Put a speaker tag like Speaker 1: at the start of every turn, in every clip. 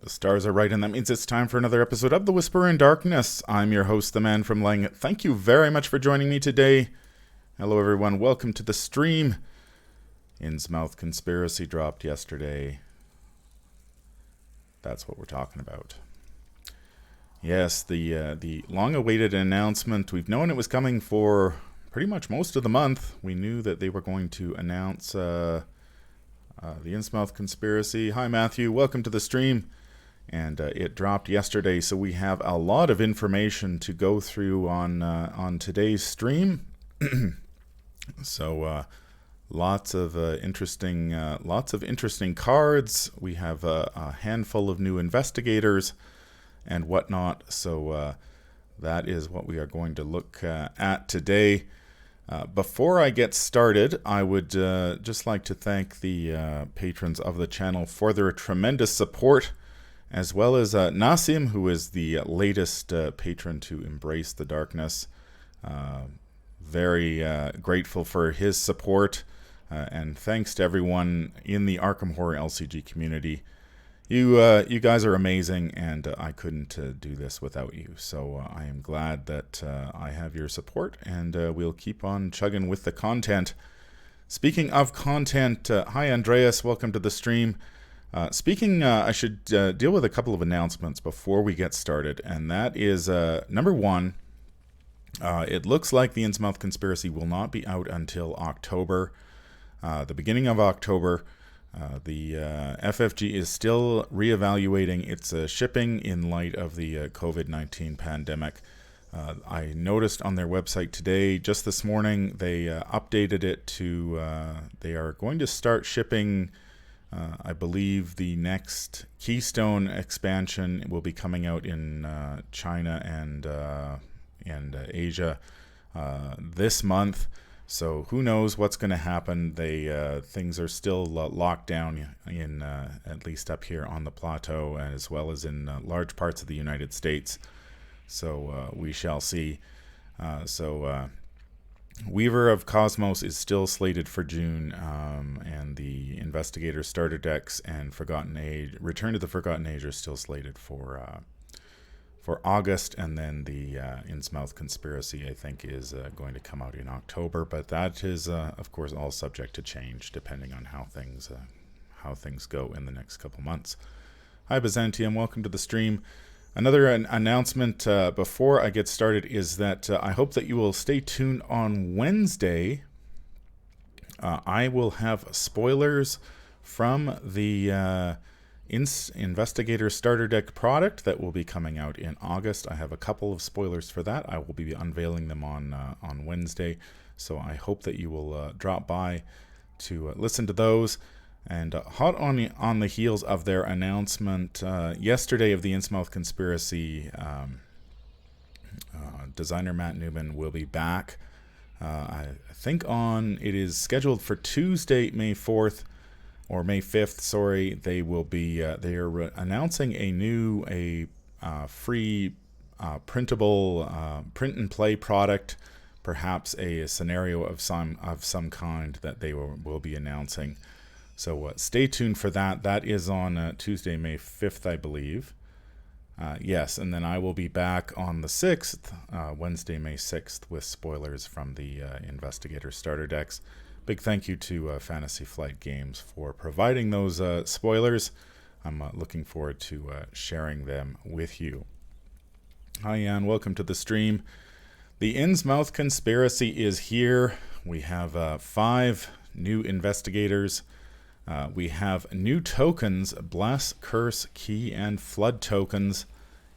Speaker 1: The stars are right, and that means it's time for another episode of The Whisperer in Darkness. I'm your host, the manfromleng. Thank you very much for joining me today. Hello, everyone. Welcome to the stream. Innsmouth conspiracy dropped yesterday. That's what we're talking about. Yes, the long-awaited announcement. We've known it was coming for pretty much most of the month. We knew that they were going to announce the Innsmouth conspiracy. Hi, Matthew. Welcome to the stream. And it dropped yesterday, so we have a lot of information to go through on today's stream. So lots of interesting cards. We have a handful of new investigators and whatnot. So that is what we are going to look at today. Before I get started, I would just like to thank the patrons of the channel for their tremendous support, as well as Nassim, who is the latest patron to Embrace the Darkness. Very grateful for his support, and thanks to everyone in the Arkham Horror LCG community. You guys are amazing, and I couldn't do this without you. So I am glad that I have your support, and we'll keep on chugging with the content. Speaking of content, hi Andreas, welcome to the stream. I should deal with a couple of announcements before we get started, and that is number one. It looks like the Innsmouth conspiracy will not be out until October, the beginning of October. The FFG is still reevaluating its shipping in light of the COVID-19 pandemic. I noticed on their website today, just this morning, they updated it to they are going to start shipping. I believe the next Keystone expansion will be coming out in China and Asia this month. So who knows what's going to happen? Things are still locked down in at least up here on the plateau, as well as in large parts of the United States. So we shall see. Weaver of Cosmos is still slated for June, and the Investigator Starter Decks and Forgotten Age, Return to the Forgotten Age are still slated for August, and then the Innsmouth Conspiracy, I think, is going to come out in October, but that is, of course, all subject to change depending on how things go in the next couple months. Hi, Byzantium, welcome to the stream. Another announcement before I get started is that I hope that you will stay tuned on Wednesday. I will have spoilers from the Investigator Starter Deck product that will be coming out in August. I have a couple of spoilers for that. I will be unveiling them on Wednesday, so I hope that you will drop by to listen to those. And hot on the heels of their announcement yesterday of the Innsmouth conspiracy, designer Matt Newman will be back. I think it is scheduled for Tuesday, May 4th or May 5th. Sorry, they are announcing a free printable print and play product, perhaps a scenario of some kind that they will be announcing. So stay tuned for that. That is on Tuesday, May 5th, I believe. Yes, and then I will be back on the 6th, Wednesday, May 6th, with spoilers from the Investigator Starter Decks. Big thank you to Fantasy Flight Games for providing those spoilers. I'm looking forward to sharing them with you. Hi, Jan. Welcome to the stream. The Innsmouth conspiracy is here. We have 5 new investigators. We have new tokens, Bless, Curse, Key, and Flood tokens,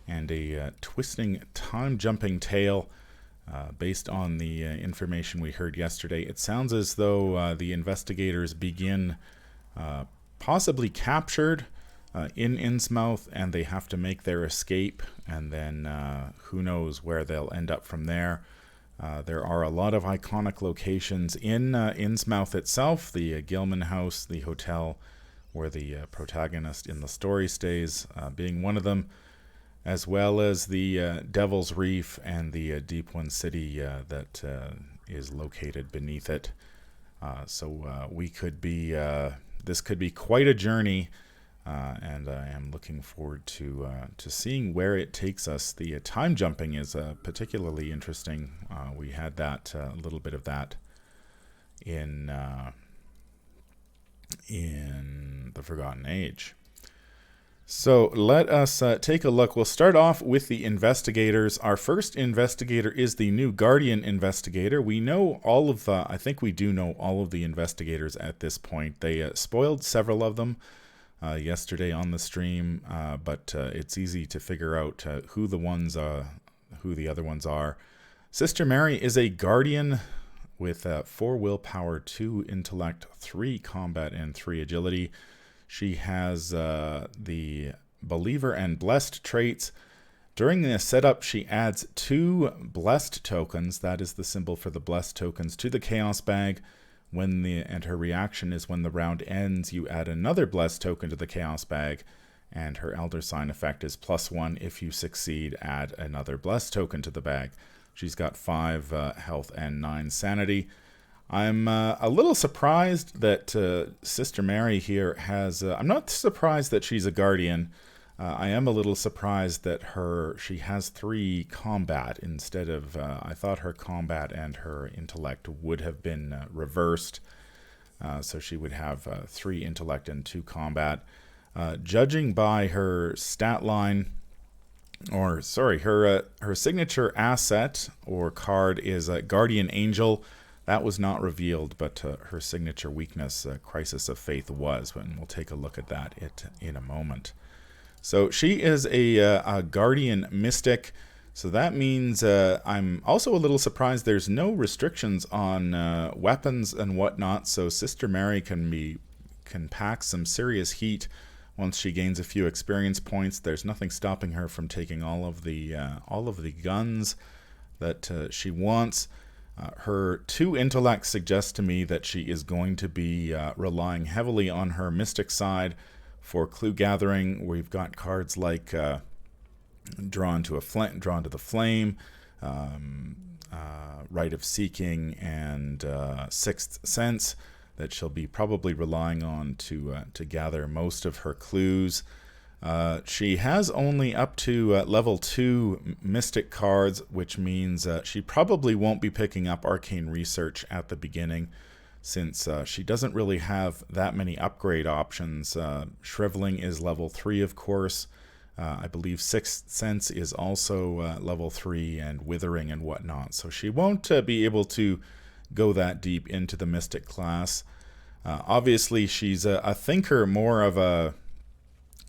Speaker 1: and a twisting, time-jumping tale. Based on the information we heard yesterday, it sounds as though the investigators begin possibly captured in Innsmouth, and they have to make their escape, and then who knows where they'll end up from there. There are a lot of iconic locations in Innsmouth itself, the Gilman House, the hotel where the protagonist in the story stays, being one of them, as well as the Devil's Reef and the Deep One City that is located beneath it. So this could be quite a journey and I am looking forward to seeing where it takes us. The time jumping is particularly interesting. We had that a little bit of that in the Forgotten Age. So let us take a look. We'll start off with the investigators. Our first investigator is the new Guardian investigator. We know all of, I think we do know all of the investigators at this point. They spoiled several of them yesterday on the stream, but it's easy to figure out who the other ones are. Sister Mary is a Guardian with 4 willpower, 2 intellect, 3 combat, and 3 agility. She has the Believer and Blessed traits. During the setup, she adds 2 Blessed tokens, that is the symbol for the Blessed tokens, to the Chaos bag. And her reaction is when the round ends, you add another Blessed token to the Chaos bag, and her Elder Sign effect is +1. If you succeed, add another Blessed token to the bag. She's got 5 health and 9 sanity. I'm a little surprised that Sister Mary here has... I'm not surprised that she's a Guardian. I am a little surprised that she has 3 combat instead of... I thought her combat and her intellect would have been reversed. So she would have 3 intellect and 2 combat. Judging by her stat line... her signature asset or card is Guardian Angel. That was not revealed, but her signature weakness, Crisis of Faith, was. And we'll take a look at that in a moment. So she is a Guardian Mystic. So that means I'm also a little surprised there's no restrictions on weapons and whatnot. So Sister Mary can pack some serious heat once she gains a few experience points. There's nothing stopping her from taking all of the guns that she wants. Her 2 intellect suggests to me that she is going to be relying heavily on her mystic side for clue gathering. We've got cards like Drawn to the Flame, Rite of Seeking, and Sixth Sense that she'll be probably relying on to gather most of her clues. She has only up to level 2 Mystic cards, which means she probably won't be picking up Arcane Research at the beginning, since she doesn't really have that many upgrade options. Shriveling is level 3, of course. I believe Sixth Sense is also level 3, and Withering and whatnot. So she won't be able to go that deep into the Mystic class. Obviously, she's a thinker, more of a...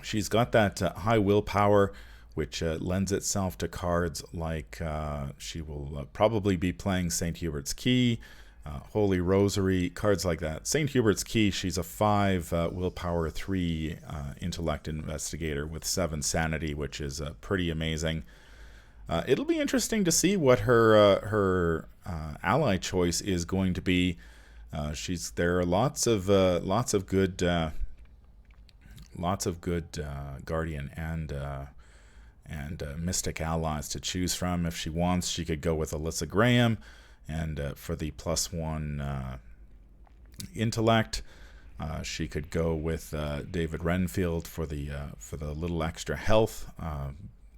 Speaker 1: She's got that high willpower, which lends itself to cards like she will probably be playing St. Hubert's Key, Holy Rosary, cards like that. St. Hubert's Key, she's a 5 willpower, 3 intellect investigator with 7 sanity, which is pretty amazing. It'll be interesting to see what her ally choice is going to be. There are lots of good Guardian and Mystic allies to choose from. If she wants, she could go with Alyssa Graham, and for the +1 intellect, she could go with David Renfield for the little extra health.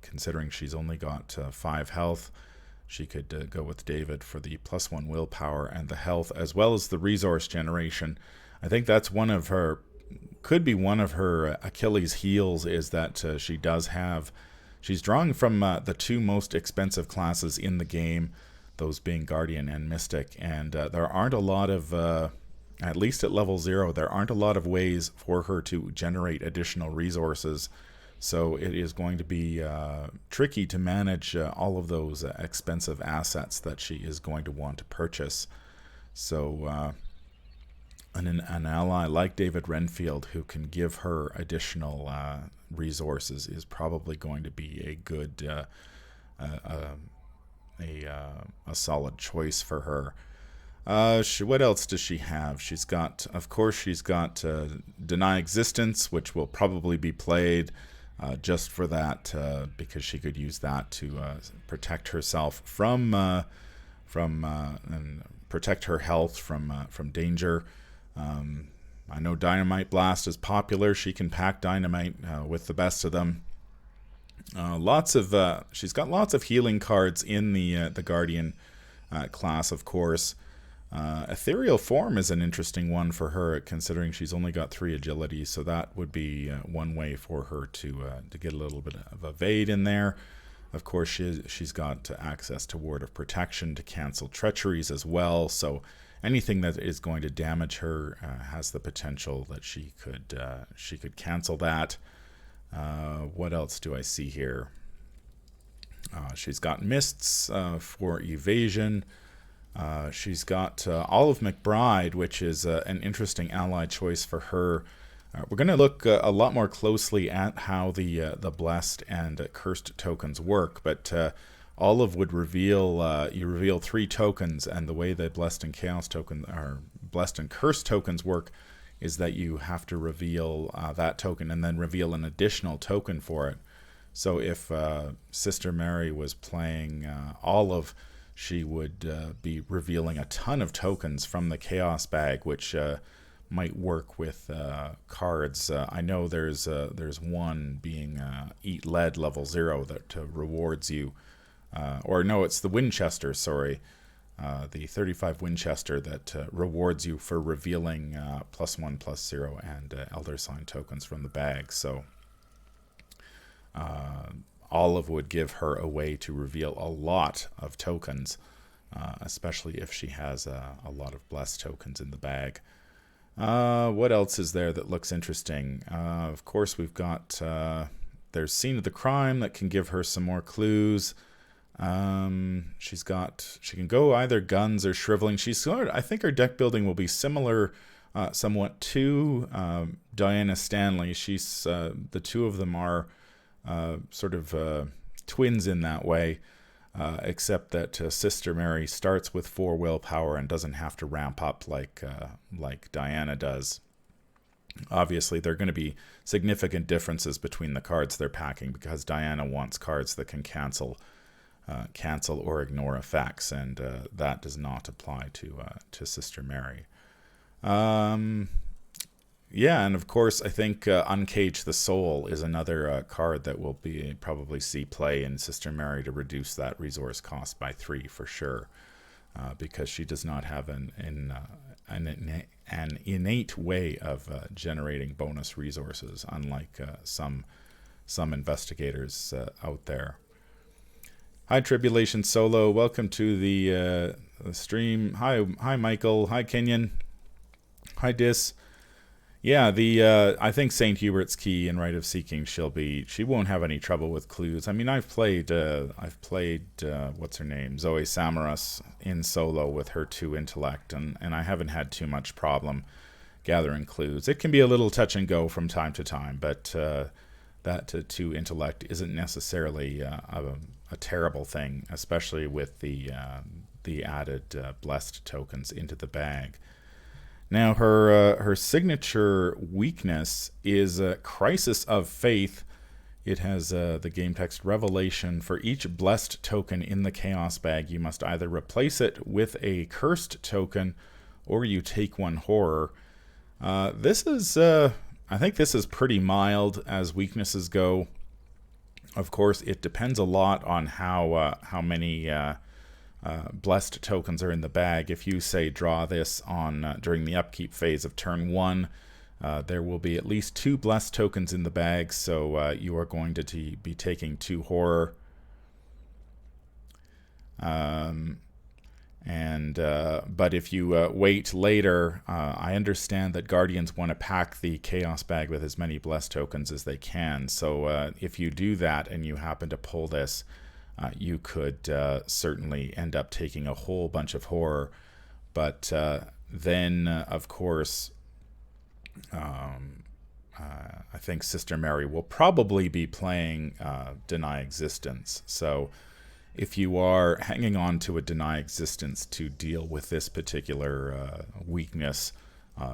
Speaker 1: Considering she's only got 5 health, she could go with David for the +1 willpower and the health, as well as the resource generation. I think that's could be one of her Achilles heels, is that she's drawing from the 2 most expensive classes in the game, those being Guardian and Mystic, and there aren't a lot of, at least at level 0, there aren't a lot of ways for her to generate additional resources, so it is going to be tricky to manage all of those expensive assets that she is going to want to purchase. So an ally like David Renfield who can give her additional resources is probably going to be a good a solid choice for her. What else does she have? She's got Deny Existence, which will probably be played just for that, because she could use that to protect herself from and protect her health from danger. I know Dynamite Blast is popular. She can pack dynamite with the best of them. She's got lots of healing cards in the Guardian class, of course. Ethereal Form is an interesting one for her, considering she's only got 3 agility, so that would be one way for her to get a little bit of evade in there. Of course, she's got access to Ward of Protection to cancel treacheries as well, so anything that is going to damage her has the potential that she could cancel that. What else do I see here? She's got Mists for evasion. She's got Olive McBride, which is an interesting ally choice for her. We're going to look a lot more closely at how the Blessed and Cursed tokens work, but Olive would reveal, you reveal 3 tokens, and the way the Blessed and Chaos token, or Blessed and Cursed tokens work is that you have to reveal that token and then reveal an additional token for it. So if Sister Mary was playing Olive, she would be revealing a ton of tokens from the Chaos bag, which might work with cards. I know there's one being Eat Lead level 0 that rewards you. Or no, it's the Winchester, sorry. The 35 Winchester that rewards you for revealing +1/+0 and Elder Sign tokens from the bag. So Olive would give her a way to reveal a lot of tokens, especially if she has a lot of Blessed tokens in the bag. What else is there that looks interesting? Of course, we've got there's Scene of the Crime that can give her some more clues. She can go either guns or shriveling. I think her deck building will be similar somewhat to Diana Stanley. The two of them are sort of twins in that way, except that Sister Mary starts with 4 willpower and doesn't have to ramp up like Diana does. Obviously, there are going to be significant differences between the cards they're packing, because Diana wants cards that can cancel or ignore effects, and that does not apply to Sister Mary. Yeah, and of course, I think Uncage the Soul is another card that will probably see play in Sister Mary to reduce that resource cost by 3 for sure, because she does not have an innate way of generating bonus resources, unlike some investigators out there. Hi, Tribulation Solo. Welcome to the stream. Hi, Michael. Hi, Kenyon. Hi, Dis. Yeah, I think St. Hubert's Key in Rite of Seeking, she won't have any trouble with clues. I mean, I've played what's her name, Zoe Samaras in solo with her 2 intellect, and I haven't had too much problem gathering clues. It can be a little touch and go from time to time, but that 2 intellect isn't necessarily a terrible thing, especially with the added Blessed tokens into the bag. Now, her signature weakness is Crisis of Faith. It has the game text Revelation. For each Blessed token in the Chaos bag, you must either replace it with a Cursed token, or you take 1 horror. I think this is pretty mild as weaknesses go. Of course, it depends a lot on how many Blessed tokens are in the bag. If you say draw this on during the upkeep phase of turn 1, there will be at least 2 Blessed tokens in the bag, so you are going to be taking 2 horror. But if you wait later, I understand that Guardians want to pack the Chaos bag with as many Blessed tokens as they can. So if you do that and you happen to pull this, you could certainly end up taking a whole bunch of horror. But then, of course, I think Sister Mary will probably be playing Deny Existence. So if you are hanging on to a Deny Existence to deal with this particular weakness,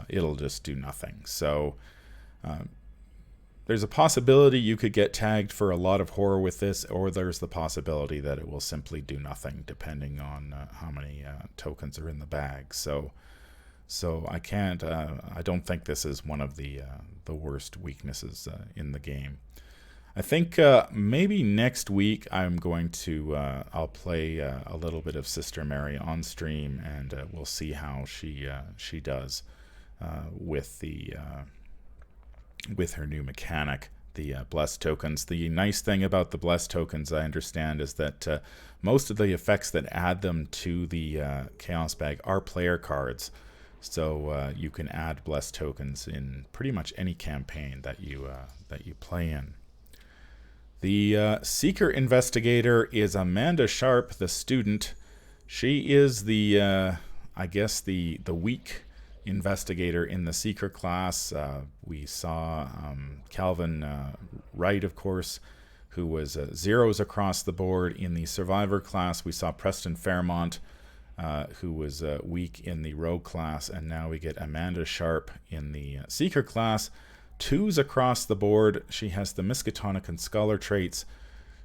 Speaker 1: it'll just do nothing. So there's a possibility you could get tagged for a lot of horror with this, or there's the possibility that it will simply do nothing, depending on how many tokens are in the bag. So So I can't. I don't think this is one of the worst weaknesses in the game. I think maybe next week I'm going to I'll play a little bit of Sister Mary on stream, and we'll see how she does with her new mechanic, the blessed tokens. The nice thing about the blessed tokens, I understand, is that most of the effects that add them to the chaos bag are player cards. So you can add blessed tokens in pretty much any campaign that you play in. The Seeker Investigator is Amanda Sharp, the student. She is the, I guess, the weak investigator in the Seeker class. We saw Calvin Wright, of course, who was zeros across the board in the Survivor class. We saw Preston Fairmont, who was weak in the Rogue class, and now we get Amanda Sharp in the Seeker class. 2s across the board. She has the Miskatonic and Scholar traits.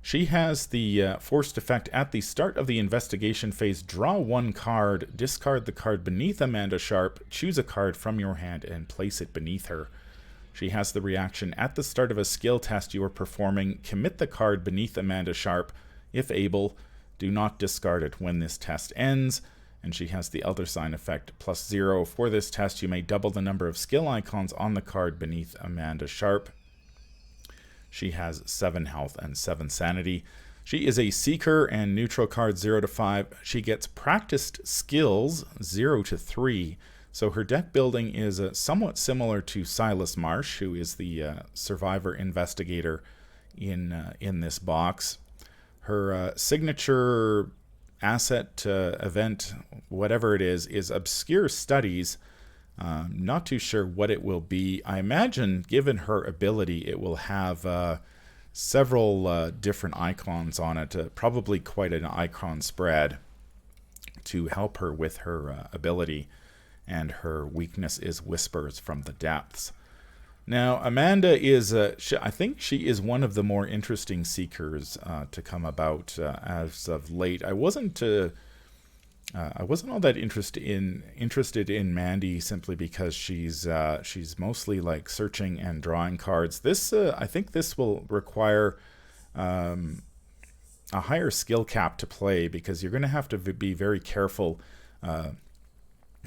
Speaker 1: She has the forced effect at the start of the investigation phase. Draw 1 card, discard the card beneath Amanda Sharp, choose a card from your hand, and place it beneath her. She has the reaction at the start of a skill test you are performing. Commit the card beneath Amanda Sharp. If able, do not discard it when this test ends. And she has the Elder Sign effect +0. For this test, you may double the number of skill icons on the card beneath Amanda Sharp. She has 7 health and 7 sanity. She is a Seeker and neutral card 0 to 5. She gets practiced skills 0 to 3. So her deck building is somewhat similar to Sylas Marsh, who is the Survivor Investigator in this box. Her signature asset event, whatever it is Obscure Studies. Not too sure what it will be. I imagine, given her ability, it will have several different icons on it, probably quite an icon spread to help her with her ability, and her weakness is Whispers from the Depths. Now, Amanda is, I think she is one of the more interesting Seekers to come about as of late. I wasn't all that interested in Mandy, simply because she's mostly like searching and drawing cards. This I think this will require a higher skill cap to play, because you're going to have to be very careful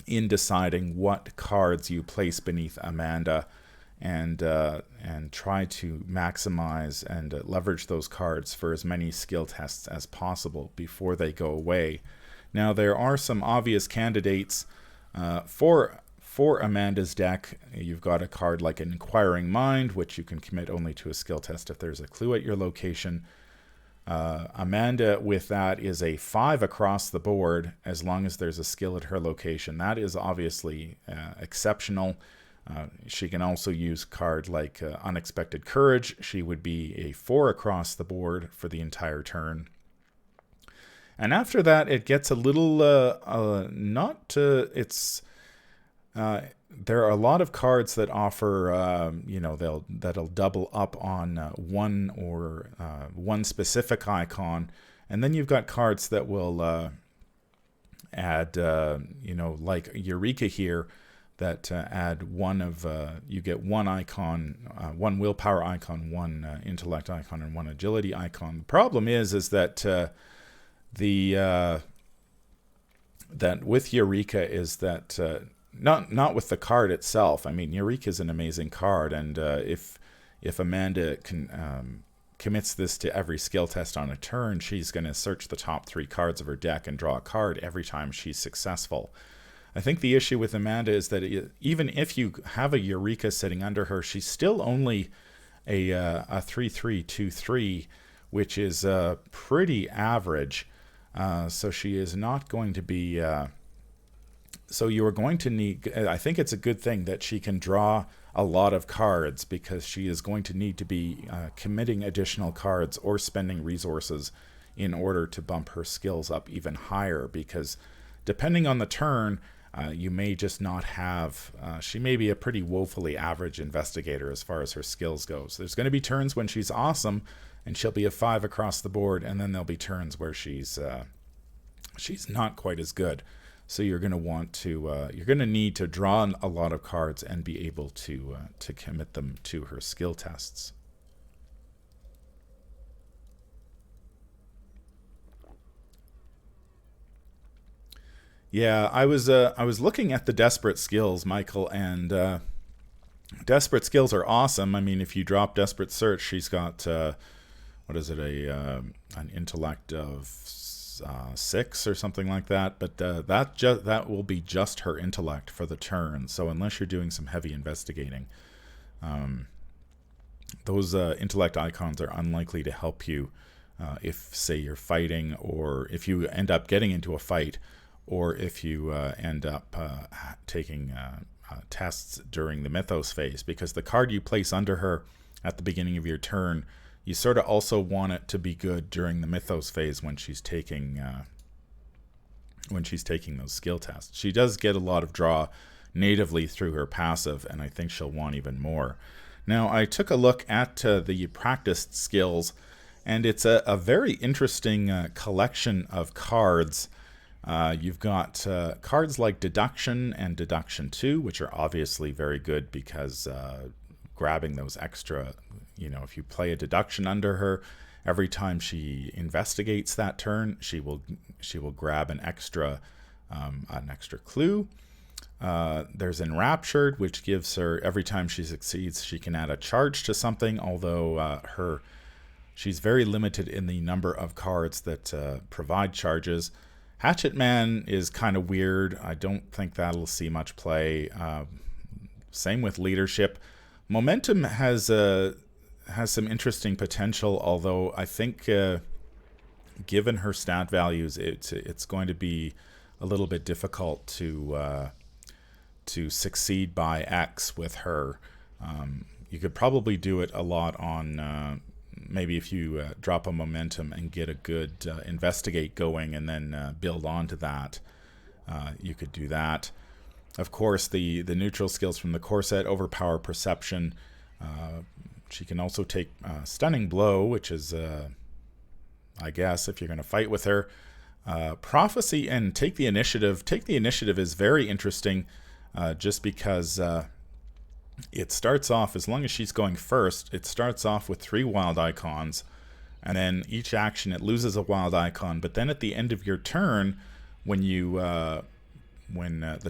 Speaker 1: in deciding what cards you place beneath Amanda, and try to maximize and leverage those cards for as many skill tests as possible before they go away. Now, there are some obvious candidates for Amanda's deck. You've got a card like an Inquiring Mind, which you can commit only to a skill test if there's a clue at your location. Amanda with that is a 5 across the board as long as there's a skill at her location. That is obviously exceptional. She can also use a card like Unexpected Courage. She would be a 4 across the board for the entire turn. And after that, it gets a little there are a lot of cards that offer, that'll double up on one specific icon, and then you've got cards that will add, like Eureka here, that add you get one icon, one willpower icon, one intellect icon, and one agility icon. The problem is that that with Eureka is that not with the card itself. I mean, Eureka is an amazing card, and if Amanda commits this to every skill test on a turn, she's going to search the top 3 cards of her deck and draw a card every time she's successful. I think the issue with Amanda is that even if you have a Eureka sitting under her, she's still only a 3-3-2-3, which is pretty average. So she is not going to be... so you are going to need... I think it's a good thing that she can draw a lot of cards, because she is going to need to be committing additional cards or spending resources in order to bump her skills up even higher, because depending on the turn... you may just not have... she may be a pretty woefully average investigator as far as her skills goes. There's going to be turns when she's awesome, and she'll be a 5 across the board, and then there'll be turns where she's not quite as good. So you're going to want to you're going to need to draw a lot of cards and be able to commit them to her skill tests. Yeah, I was looking at the desperate skills, Michael, and desperate skills are awesome. I mean, if you drop desperate search, she's got what is it, an intellect of 6 or something like that. But that will be just her intellect for the turn. So unless you're doing some heavy investigating, those intellect icons are unlikely to help you if, say, you're fighting, or if you end up getting into a fight, or if you end up taking tests during the Mythos phase, because the card you place under her at the beginning of your turn, you sort of also want it to be good during the Mythos phase when she's taking those skill tests. She does get a lot of draw natively through her passive, and I think she'll want even more. Now, I took a look at the practiced skills, and it's a very interesting collection of cards. You've got cards like Deduction and Deduction 2, which are obviously very good because grabbing those extra, if you play a Deduction under her, every time she investigates that turn, she will grab an extra clue. There's Enraptured, which gives her, every time she succeeds, she can add a charge to something, although she's very limited in the number of cards that provide charges. Hatchet Man is kind of weird. I don't think that'll see much play. Same with Leadership. Momentum has some interesting potential, although I think given her stat values, it's going to be a little bit difficult to succeed by X with her. You could probably do it a lot on maybe if you drop a momentum and get a good investigate going and then build onto that, you could do that. Of course, the neutral skills from the core set, Overpower, Perception. She can also take Stunning Blow, which is, I guess, if you're going to fight with her. Prophecy and Take the Initiative. Take the Initiative is very interesting just because it starts off, as long as she's going first, it starts off with 3 wild icons, and then each action it loses a wild icon. But then at the end of your turn, when the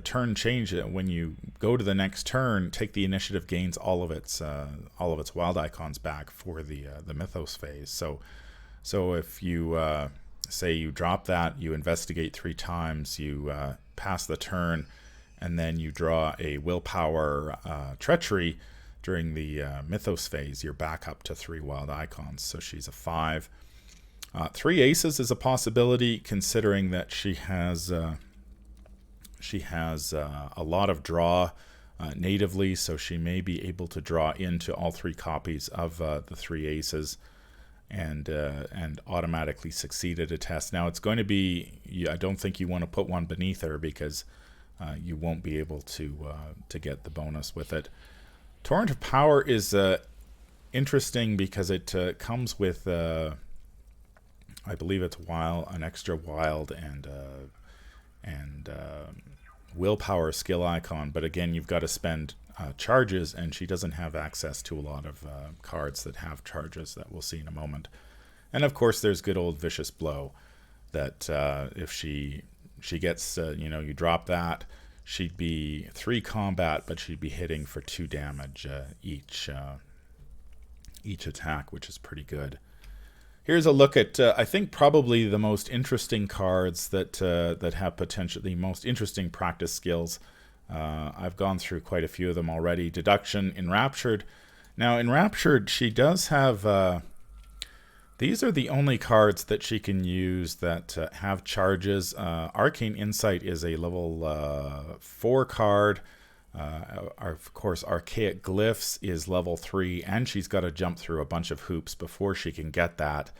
Speaker 1: turn changes, when you go to the next turn, Take the Initiative gains all of its wild icons back for the Mythos phase. So if you say you drop that, you investigate 3 times, you pass the turn, and then you draw a Willpower Treachery during the Mythos phase, you're back up to 3 wild icons. So she's a 5. 3 aces is a possibility, considering that she has a lot of draw natively, so she may be able to draw into all 3 copies of the 3 aces and automatically succeed at a test. Now, it's going to be, I don't think you want to put one beneath her, because you won't be able to get the bonus with it. Torrent of Power is interesting because it comes with, I believe it's an extra wild and willpower skill icon. But again, you've got to spend charges, and she doesn't have access to a lot of cards that have charges that we'll see in a moment. And of course, there's good old Vicious Blow that if she gets, you drop that, she'd be 3 combat, but she'd be hitting for 2 damage each attack, which is pretty good. Here's a look at, I think, probably the most interesting cards that have potentially the most interesting practice skills. I've gone through quite a few of them already. Deduction, Enraptured. Now, Enraptured, she does have... these are the only cards that she can use that have charges. Arcane Insight is a level 4 card. Of course, Archaic Glyphs is level 3, and she's got to jump through a bunch of hoops before she can get that.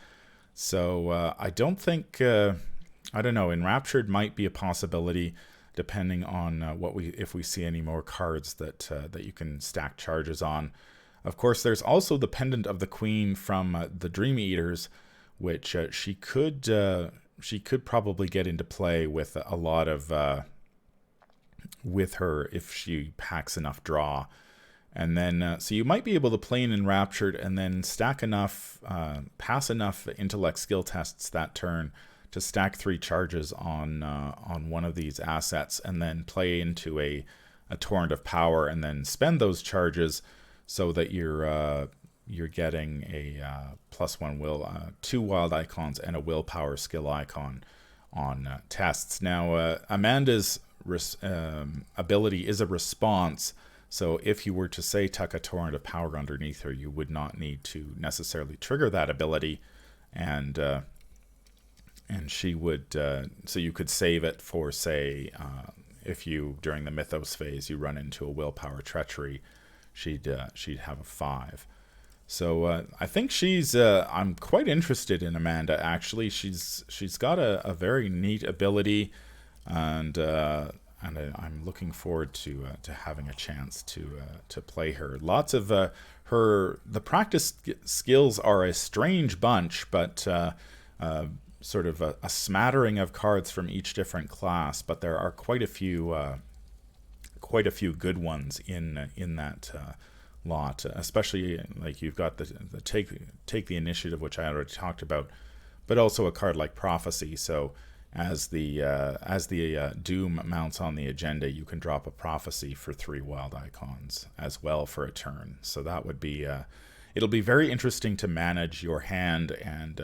Speaker 1: So I don't think... I don't know. Enraptured might be a possibility, depending on if we see any more cards that you can stack charges on. Of course, there's also the Pendant of the Queen from the Dream Eaters, which she could she could probably get into play with a lot of with her if she packs enough draw. And then, so you might be able to play in Enraptured and then stack enough, pass enough intellect skill tests that turn to stack 3 charges on one of these assets, and then play into a torrent of power, and then spend those charges so that you're getting a +1 will, 2 wild icons and a willpower skill icon on tests. Now, Amanda's ability is a response. So if you were to, say, tuck a torrent of power underneath her, you would not need to necessarily trigger that ability, and she would, so you could save it for, say, if you, during the Mythos phase, you run into a willpower treachery, she'd have a 5. So I think she's, I'm quite interested in Amanda, actually. She's got a very neat ability, and I'm looking forward to having a chance to play her. Lots of the practice skills are a strange bunch, but sort of a smattering of cards from each different class. But there are quite a few good ones in that lot. Especially, like, you've got the take the initiative, which I already talked about, but also a card like Prophecy. So as the Doom mounts on the agenda, you can drop a Prophecy for 3 wild icons as well for a turn. So that would be it'll be very interesting to manage your hand and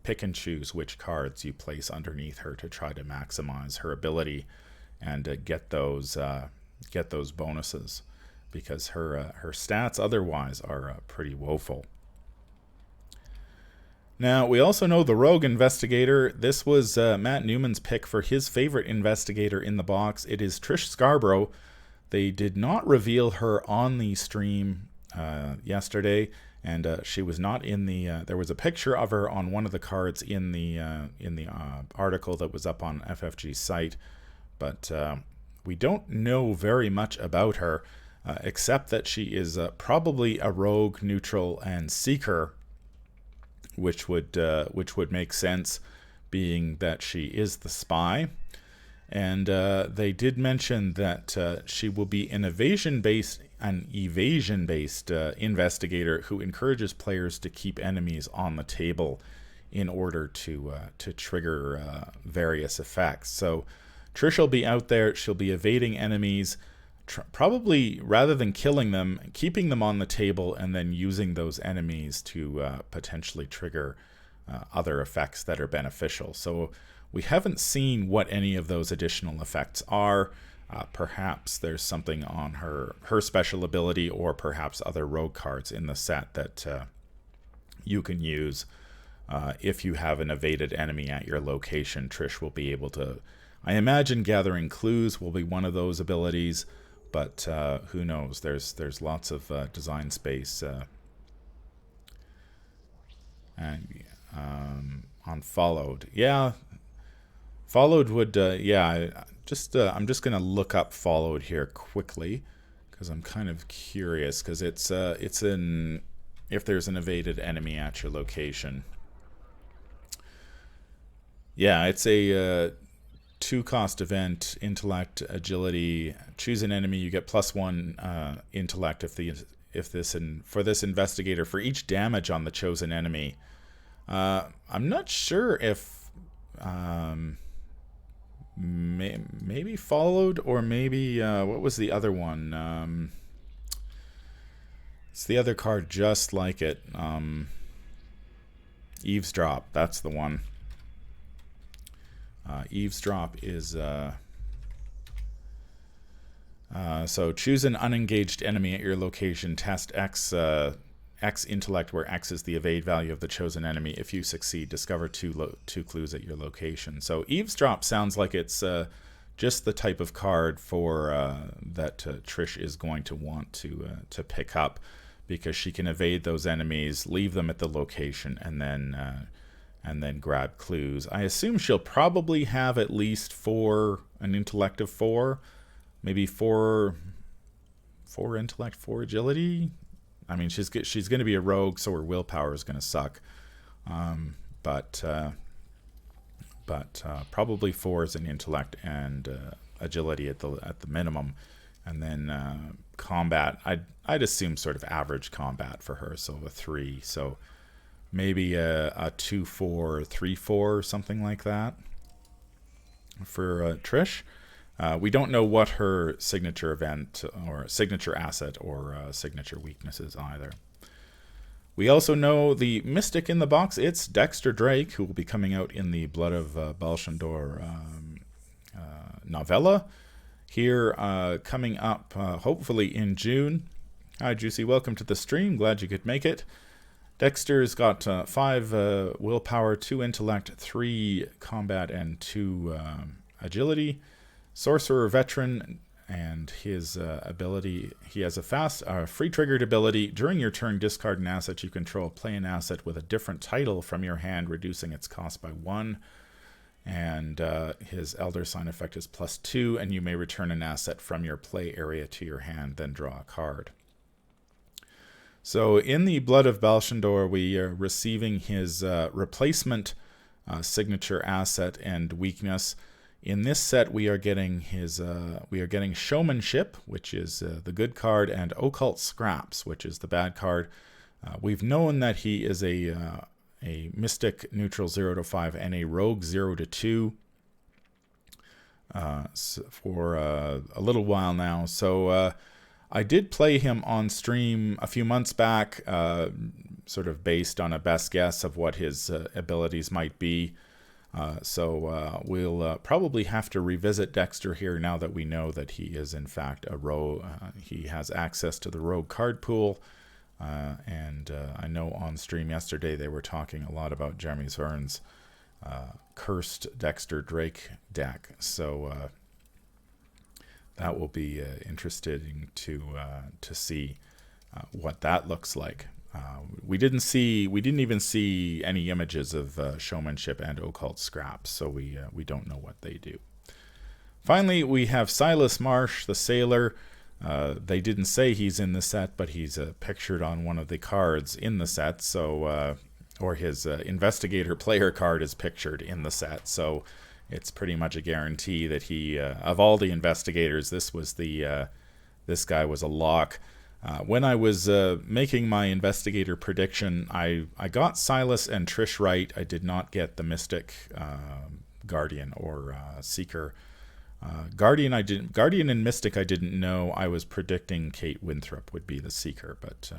Speaker 1: pick and choose which cards you place underneath her to try to maximize her ability and get those bonuses, because her stats otherwise are pretty woeful. Now, we also know the Rogue Investigator. This was Matt Newman's pick for his favorite investigator in the box. It is Trish Scarborough. They did not reveal her on the stream yesterday, and she was not in the... there was a picture of her on one of the cards in the article that was up on FFG's site, but we don't know very much about her, except that she is probably a rogue, neutral, and seeker, which would make sense, being that she is the spy. And they did mention that she will be an evasion-based investigator who encourages players to keep enemies on the table in order to trigger various effects. So Trish will be out there. She'll be evading enemies, probably rather than killing them, keeping them on the table, and then using those enemies to potentially trigger other effects that are beneficial. So we haven't seen what any of those additional effects are. Perhaps there's something on her special ability, or perhaps other rogue cards in the set that you can use. If you have an evaded enemy at your location, Trish will be able to... I imagine Gathering Clues will be one of those abilities, but who knows? There's lots of design space and on Followed. Yeah, Followed would I'm just gonna look up Followed here quickly, because I'm kind of curious, because it's in if there's an evaded enemy at your location. Yeah, it's a 2-cost event, intellect, agility. Choose an enemy, you get +1 intellect for this investigator for each damage on the chosen enemy. I'm not sure if maybe Followed, or maybe what was the other one? It's the other card just like it. Eavesdrop, that's the one. Eavesdrop is so choose an unengaged enemy at your location, test X intellect, where X is the evade value of the chosen enemy. If you succeed, discover two clues at your location. So Eavesdrop sounds like it's just the type of card for that Trish is going to want to pick up, because she can evade those enemies, leave them at the location, and then grab clues. I assume she'll probably have at least an intellect of 4, maybe 4 intellect, 4 agility. I mean, she's going to be a rogue, so her willpower is going to suck. But but probably 4s in intellect and agility at the minimum, and then combat. I'd assume sort of average combat for her, so a 3. So maybe a 2-4, 3-4, something like that for Trish. We don't know what her signature event or signature asset or signature weakness is either. We also know the Mystic in the box. It's Dexter Drake, who will be coming out in the Blood of Balshandor novella here, coming up hopefully in June. Hi, Juicy. Welcome to the stream. Glad you could make it. Dexter's got 5 willpower, 2 intellect, 3 combat, and 2 agility. Sorcerer veteran, and his ability, he has a fast, free triggered ability. During your turn, discard an asset you control. Play an asset with a different title from your hand, reducing its cost by 1. And his Elder Sign effect is +2, and you may return an asset from your play area to your hand, then draw a card. So in the Blood of Balshandor, we are receiving his replacement signature asset and weakness. In this set, we are getting his Showmanship, which is the good card, and Occult Scraps, which is the bad card. We've known that he is a Mystic neutral 0-5 and a Rogue 0-2 for a little while now. So I did play him on stream a few months back, sort of based on a best guess of what his abilities might be. So we'll probably have to revisit Dexter here now that we know that he is in fact a rogue. He has access to the rogue card pool, and I know on stream yesterday they were talking a lot about Jeremy Zorn's cursed Dexter Drake deck. So that will be interesting to see what that looks like. We didn't even see any images of Showmanship and Occult Scraps, so we don't know what they do. Finally, we have Sylas Marsh, the sailor. They didn't say he's in the set, but he's pictured on one of the cards in the set. So, or his investigator player card is pictured in the set. So, it's pretty much a guarantee that he, of all the investigators, this guy was a lock. When I was making my investigator prediction, I got Sylas and Trish right. I did not get the Mystic, Guardian, or Seeker. Guardian and Mystic I didn't know. I was predicting Kate Winthrop would be the Seeker, but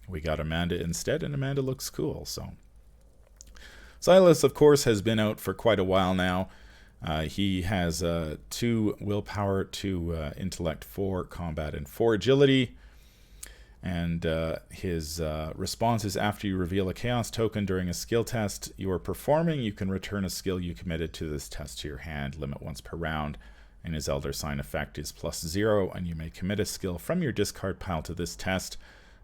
Speaker 1: we got Amanda instead, and Amanda looks cool. So Sylas, of course, has been out for quite a while now. He has 2 willpower, 2 intellect, 4 combat, and 4 agility. And his response is, after you reveal a chaos token during a skill test you are performing, you can return a skill you committed to this test to your hand, limit once per round. And his Elder Sign effect is +0, and you may commit a skill from your discard pile to this test.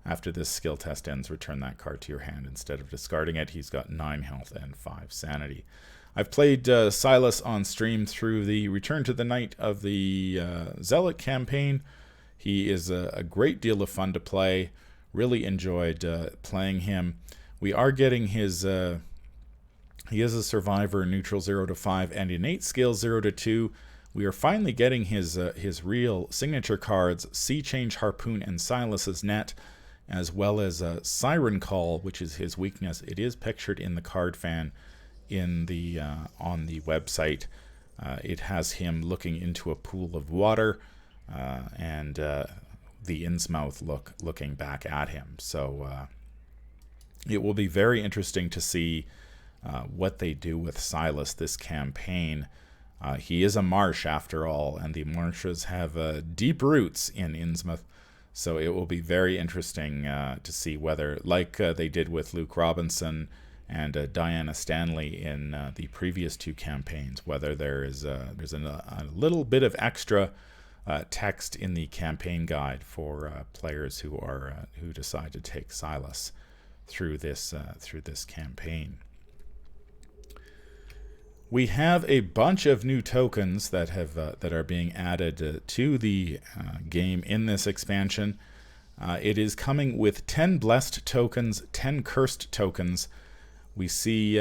Speaker 1: After this skill test ends, return that card to your hand instead of discarding it. He's got 9 health and 5 sanity. I've played Sylas on stream through the Return to the Night of the Zealot campaign. He is a great deal of fun to play. Really enjoyed playing him. We are getting his... he is a Survivor, neutral 0-5, and innate skill 0-2. We are finally getting his real signature cards, Sea Change, Harpoon, and Sylas's Net, as well as Siren Call, which is his weakness. It is pictured in the card fan in the on the website. It has him looking into a pool of water, and the Innsmouth looking back at him. So it will be very interesting to see what they do with Sylas this campaign. He is a marsh after all, and the marshes have deep roots in Innsmouth. So it will be very interesting to see whether, like they did with Luke Robinson and Diana Stanley in the previous 2 campaigns, whether there's a little bit of extra text in the campaign guide for players who decide to take Sylas through this campaign. We have a bunch of new tokens that are being added to the game in this expansion. It is coming with 10 blessed tokens, 10 cursed tokens, we see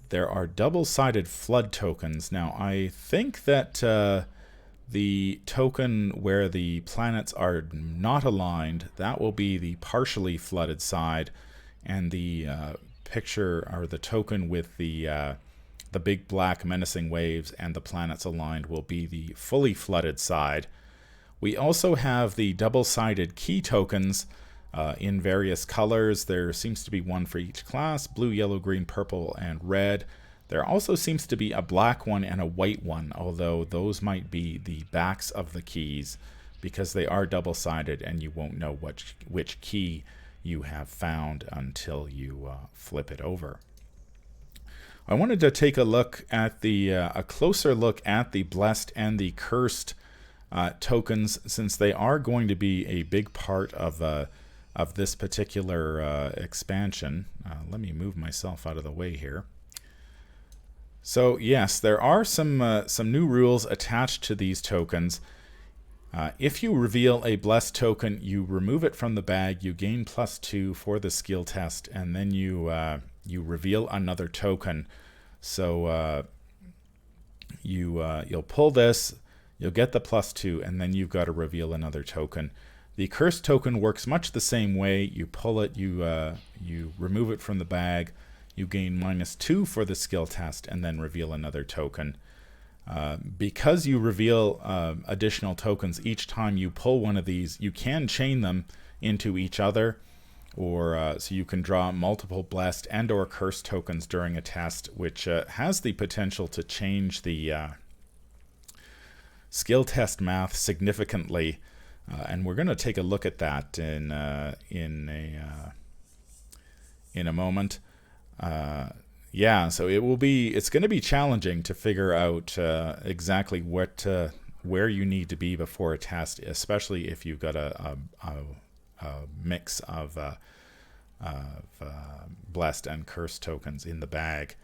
Speaker 1: there are double-sided flood tokens. Now, I think that the token where the planets are not aligned, that will be the partially flooded side, and the picture or the token with the big black menacing waves and the planets aligned will be the fully flooded side. We also have the double-sided key tokens in various colors. There seems to be one for each class: blue, yellow, green, purple, and red. There also seems to be a black one and a white one, although those might be the backs of the keys because they are double-sided and you won't know which key you have found until you flip it over. I wanted to take a look at a closer look at the blessed and the cursed tokens, since they are going to be a big part of this particular expansion. Let me move myself out of the way here. So yes, there are some new rules attached to these tokens. If you reveal a blessed token, you remove it from the bag, you gain +2 for the skill test, and then you reveal another token. So you'll pull this, you'll get the +2, and then you've got to reveal another token. The cursed token works much the same way. You pull it, you remove it from the bag, you gain -2 for the skill test, and then reveal another token. Because you reveal additional tokens each time you pull one of these, you can chain them into each other, or so you can draw multiple blessed and or cursed tokens during a test, which has the potential to change the skill test math significantly. And we're going to take a look at that in a moment. Yeah, so it's going to be challenging to figure out exactly where you need to be before a test, especially if you've got a mix of blessed and cursed tokens in the bag.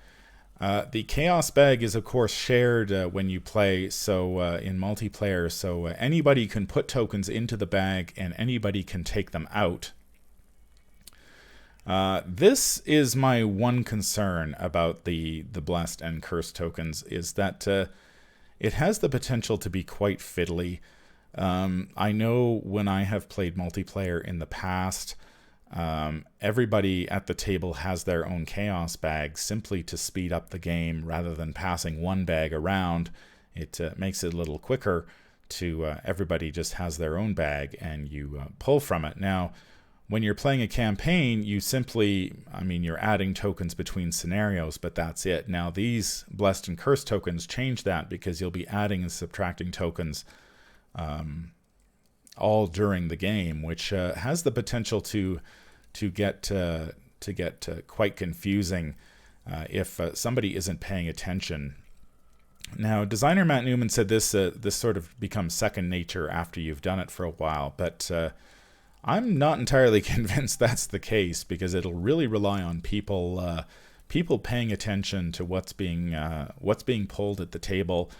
Speaker 1: The chaos bag is of course shared when you play, so in multiplayer, so anybody can put tokens into the bag and anybody can take them out. This is my one concern about the blessed and cursed tokens, is that it has the potential to be quite fiddly. I know when I have played multiplayer in the past, everybody at the table has their own chaos bag simply to speed up the game rather than passing one bag around. It makes it a little quicker to everybody just has their own bag and you pull from it. Now, when you're playing a campaign, you simply, you're adding tokens between scenarios, but that's it. Now, these blessed and cursed tokens change that because you'll be adding and subtracting tokens all during the game, which has the potential to get quite confusing if somebody isn't paying attention. Now, designer Matt Newman said this sort of becomes second nature after you've done it for a while, but I'm not entirely convinced that's the case, because it'll really rely on people paying attention to what's being pulled at the table.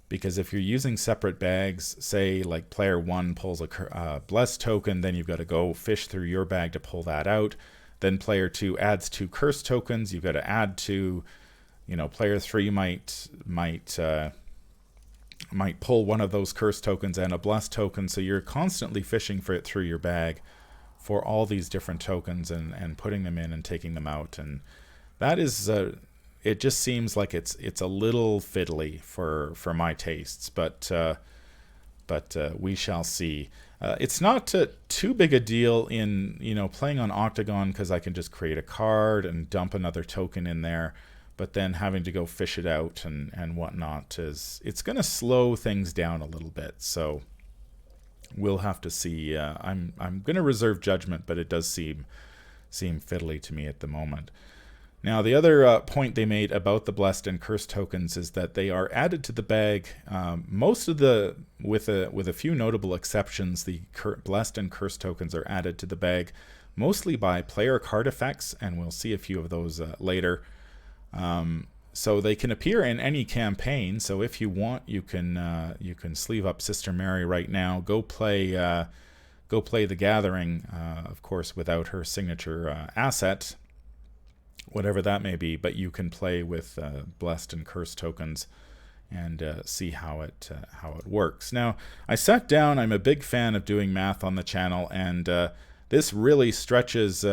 Speaker 1: Because if you're using separate bags, say like player 1 pulls a blessed token, then you've got to go fish through your bag to pull that out. Then player 2 adds 2 cursed tokens. You've got to add 2. Player 3 might pull one of those cursed tokens and a blessed token. So you're constantly fishing for it through your bag for all these different tokens and putting them in and taking them out. And that is it just seems like it's a little fiddly for my tastes, but we shall see. It's not too big a deal in playing on Octagon, because I can just create a card and dump another token in there, but then having to go fish it out and whatnot it's going to slow things down a little bit. So we'll have to see. I'm going to reserve judgment, but it does seem fiddly to me at the moment. Now, the other point they made about the blessed and cursed tokens is that they are added to the bag. With a few notable exceptions, the blessed and cursed tokens are added to the bag mostly by player card effects, and we'll see a few of those later. So they can appear in any campaign. So if you want, you can sleeve up Sister Mary right now. Go play the Gathering, of course, without her signature asset. whatever that may be, but you can play with blessed and cursed tokens and see how it works. Now, I sat down. I'm a big fan of doing math on the channel, and this really stretches.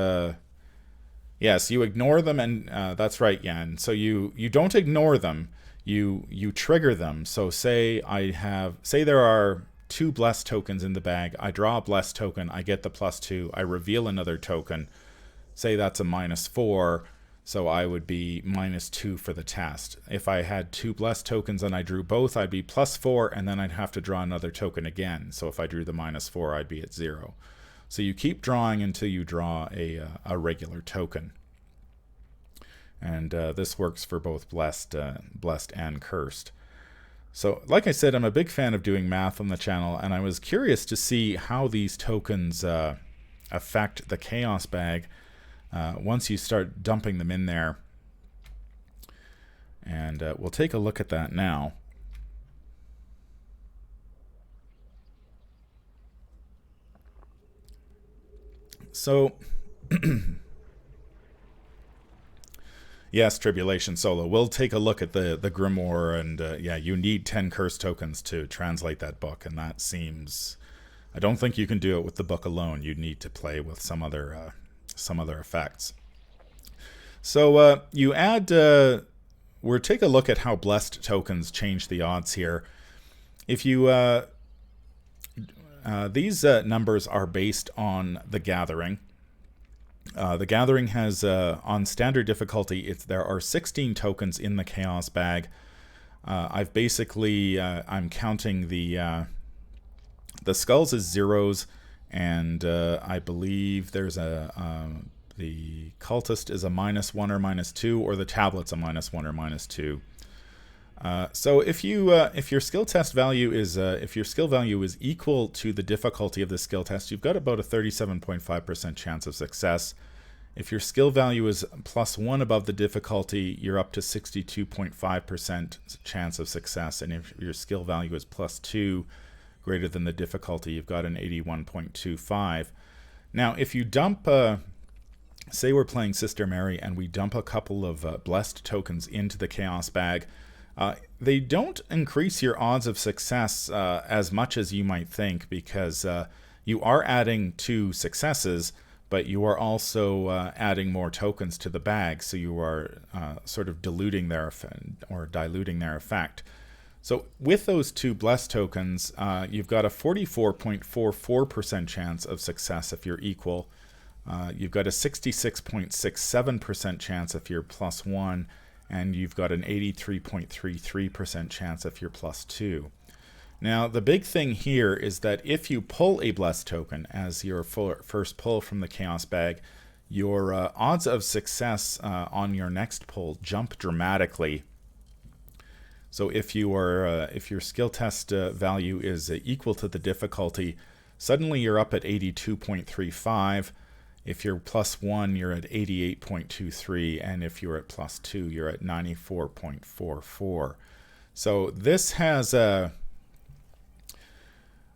Speaker 1: Yes, you ignore them, and that's right, Jan. So you don't ignore them. You trigger them. So say there are 2 blessed tokens in the bag. I draw a blessed token. I get the +2. I reveal another token. Say that's a -4. So I would be -2 for the test. If I had 2 blessed tokens and I drew both, I'd be +4, and then I'd have to draw another token again. So if I drew the -4, I'd be at 0. So you keep drawing until you draw a regular token. And this works for both blessed and cursed. So like I said, I'm a big fan of doing math on the channel, and I was curious to see how these tokens affect the Chaos bag once you start dumping them in there. And we'll take a look at that now. So, yes, Tribulation Solo, we'll take a look at the Grimoire, and yeah, you need 10 curse tokens to translate that book, and that seems... I don't think you can do it with the book alone. You need to play with some other effects. So you add... we'll take a look at how blessed tokens change the odds here. If you... these numbers are based on the Gathering. The Gathering has, on standard difficulty, there are 16 tokens in the Chaos bag. I've basically, I'm counting the skulls as zeros, and I believe there's the cultist is a -1 or -2, or the tablet's a -1 or -2. So if your skill test value is if your skill value is equal to the difficulty of the skill test, you've got about a 37.5% chance of success. If your skill value is +1 above the difficulty, you're up to 62.5% chance of success, and if your skill value is +2 greater than the difficulty, you've got an 81.25. Now, if you dump say we're playing Sister Mary and we dump a couple of blessed tokens into the Chaos bag, they don't increase your odds of success as much as you might think, because you are adding 2 successes, but you are also adding more tokens to the bag, so you are sort of diluting their diluting their effect. So with those 2 blessed tokens, you've got a 44.44% chance of success if you're equal. You've got a 66.67% chance if you're +1, and you've got an 83.33% chance if you're +2. Now, the big thing here is that if you pull a blessed token as your first pull from the Chaos bag, your odds of success on your next pull jump dramatically. So if your skill test value is equal to the difficulty, suddenly you're up at 82.35. If you're +1, you're at 88.23, and if you're at +2, you're at 94.44. So this has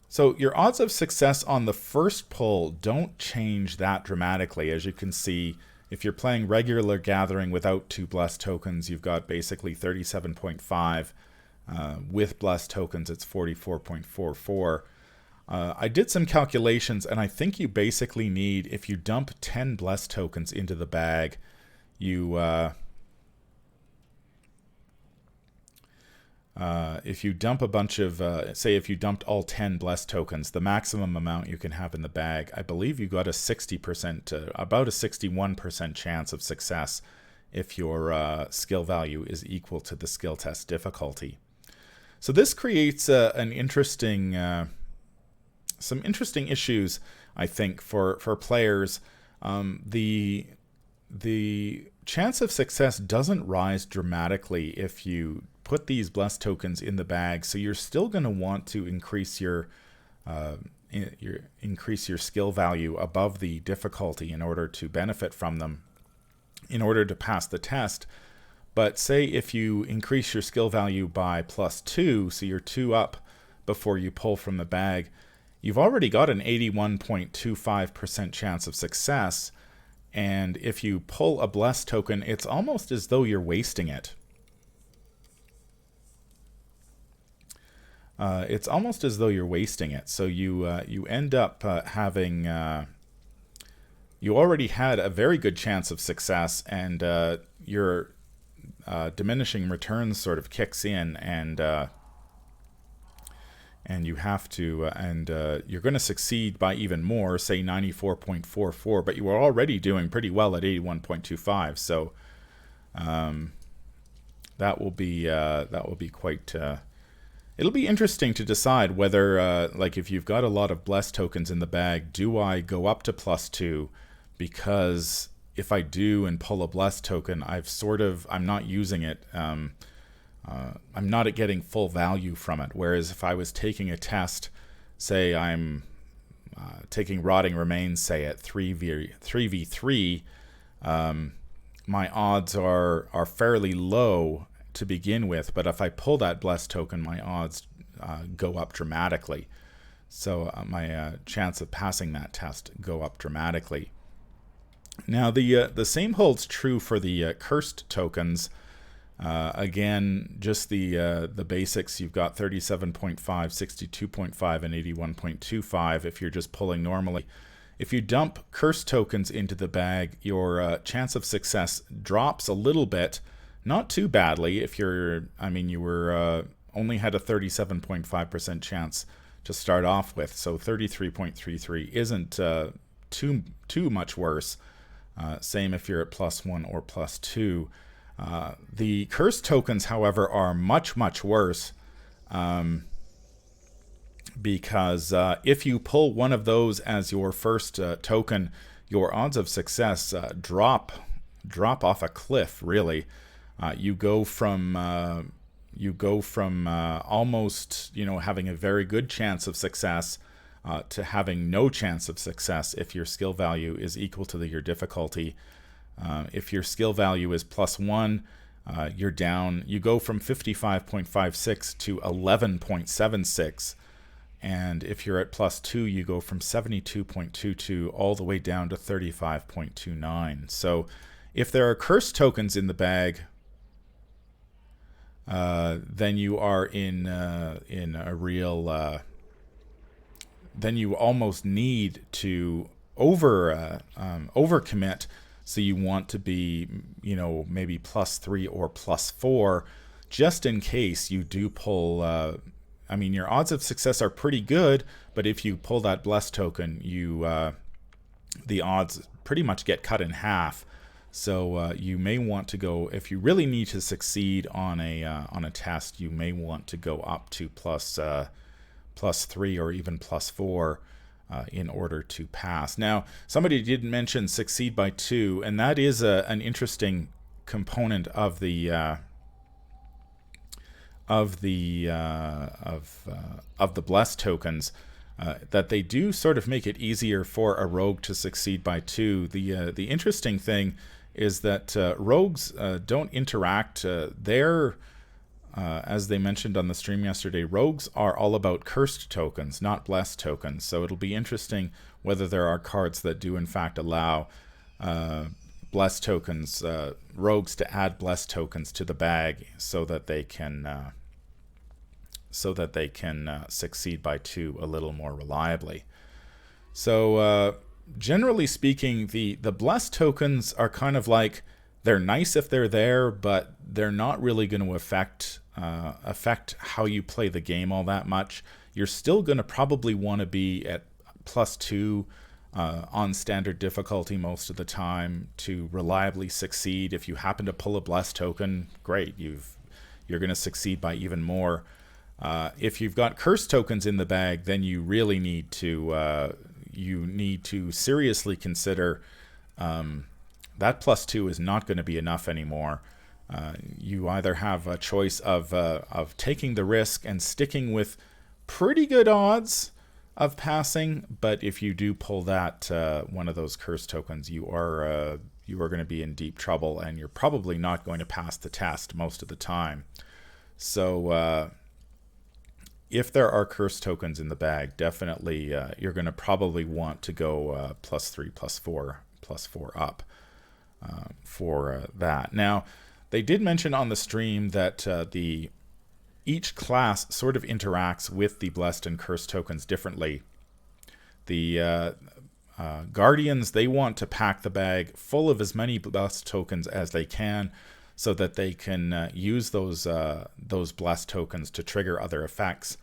Speaker 1: so your odds of success on the first pull don't change that dramatically. As you can see, if you're playing regular Gathering without 2 blessed tokens, you've got basically 37.5. With blessed tokens, it's 44.44. I did some calculations, and I think you basically need, if you dump 10 blessed tokens into the bag, if you dump a bunch of, say if you dumped all 10 blessed tokens, the maximum amount you can have in the bag, I believe you got a 60%, about a 61% chance of success if your skill value is equal to the skill test difficulty. So this creates an interesting, some interesting issues, I think, for players. The chance of success doesn't rise dramatically if you put these blessed tokens in the bag, so you're still going to want to increase your skill value above the difficulty in order to benefit from them, in order to pass the test. But say if you increase your skill value by +2, so you're 2 up before you pull from the bag, you've already got an 81.25% chance of success. And if you pull a blessed token, it's almost as though you're wasting it. It's almost as though you're wasting it. So you end up having... you already had a very good chance of success, and your diminishing returns sort of kicks in, and you have to, you're going to succeed by even more, say 94.44, but you were already doing pretty well at 81.25. So that will be quite. It'll be interesting to decide whether, like, if you've got a lot of blessed tokens in the bag, do I go up to +2? Because if I do and pull a blessed token, I'm not using it. I'm not getting full value from it. Whereas if I was taking a test, say I'm taking Rotting Remains, say at 3v3, my odds are fairly low to begin with. But if I pull that blessed token, my odds go up dramatically. So my chance of passing that test go up dramatically. Now the same holds true for the cursed tokens. Again, just the basics. You've got 37.5, 62.5, and 81.25 if you're just pulling normally. If you dump cursed tokens into the bag, your chance of success drops a little bit. Not too badly. If you were only had a 37.5% chance to start off with, so 33.33 isn't too much worse. Same if you're at +1 or +2. The cursed tokens, however, are much, much worse, because if you pull one of those as your first token, your odds of success drop off a cliff, really. You go from almost, having a very good chance of success to having no chance of success if your skill value is equal to your difficulty. If your skill value is +1, you're down. You go from 55.56 to 11.76. And if you're at +2, you go from 72.22 all the way down to 35.29. So if there are cursed tokens in the bag, then you are in a real... then you almost need to overcommit. So you want to be, maybe +3 or +4, just in case you do pull. Your odds of success are pretty good, but if you pull that blessed token, the odds pretty much get cut in half. So you may want to go, if you really need to succeed on a test, you may want to go up to +3 or even +4 in order to pass. Now, somebody did mention succeed by 2, and that is an interesting component of the blessed tokens. That they do sort of make it easier for a rogue to succeed by 2. The interesting thing is that rogues don't interact. As they mentioned on the stream yesterday, rogues are all about cursed tokens, not blessed tokens. So it'll be interesting whether there are cards that do in fact allow blessed tokens, rogues to add blessed tokens to the bag so that they can succeed by 2 a little more reliably. So generally speaking, the blessed tokens are kind of like, they're nice if they're there, but they're not really going to affect how you play the game all that much. You're still going to probably want to be at +2 on standard difficulty most of the time to reliably succeed. If you happen to pull a blessed token, great, you're going to succeed by even more. If you've got cursed tokens in the bag, then you really need to seriously consider that +2 is not going to be enough anymore. You either have a choice of taking the risk and sticking with pretty good odds of passing, but if you do pull that one of those cursed tokens, you are going to be in deep trouble, and you're probably not going to pass the test most of the time. So if there are cursed tokens in the bag, definitely you're going to probably want to go +3, +4 +4 up for that. Now, they did mention on the stream that each class sort of interacts with the blessed and cursed tokens differently. The Guardians, they want to pack the bag full of as many blessed tokens as they can, so that they can use those blessed tokens to trigger other effects.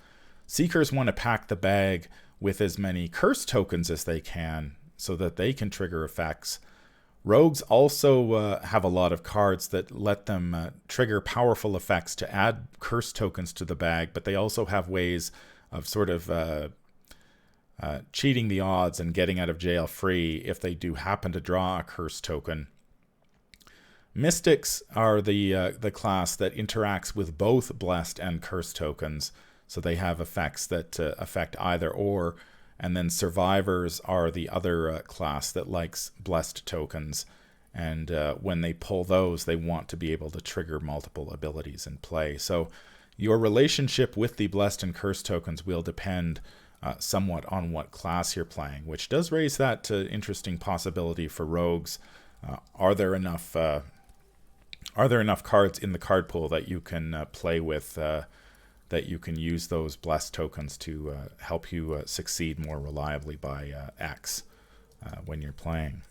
Speaker 1: Seekers want to pack the bag with as many cursed tokens as they can, so that they can trigger effects. Rogues also have a lot of cards that let them trigger powerful effects to add cursed tokens to the bag, but they also have ways of sort of cheating the odds and getting out of jail free if they do happen to draw a cursed token. Mystics are the class that interacts with both blessed and cursed tokens, so they have effects that affect either or. And then survivors are the other class that likes blessed tokens, and when they pull those, they want to be able to trigger multiple abilities in play. So your relationship with the blessed and cursed tokens will depend somewhat on what class you're playing, which does raise that interesting possibility for rogues. Are there enough cards in the card pool that you can play with, that you can use those blessed tokens to help you succeed more reliably by X when you're playing?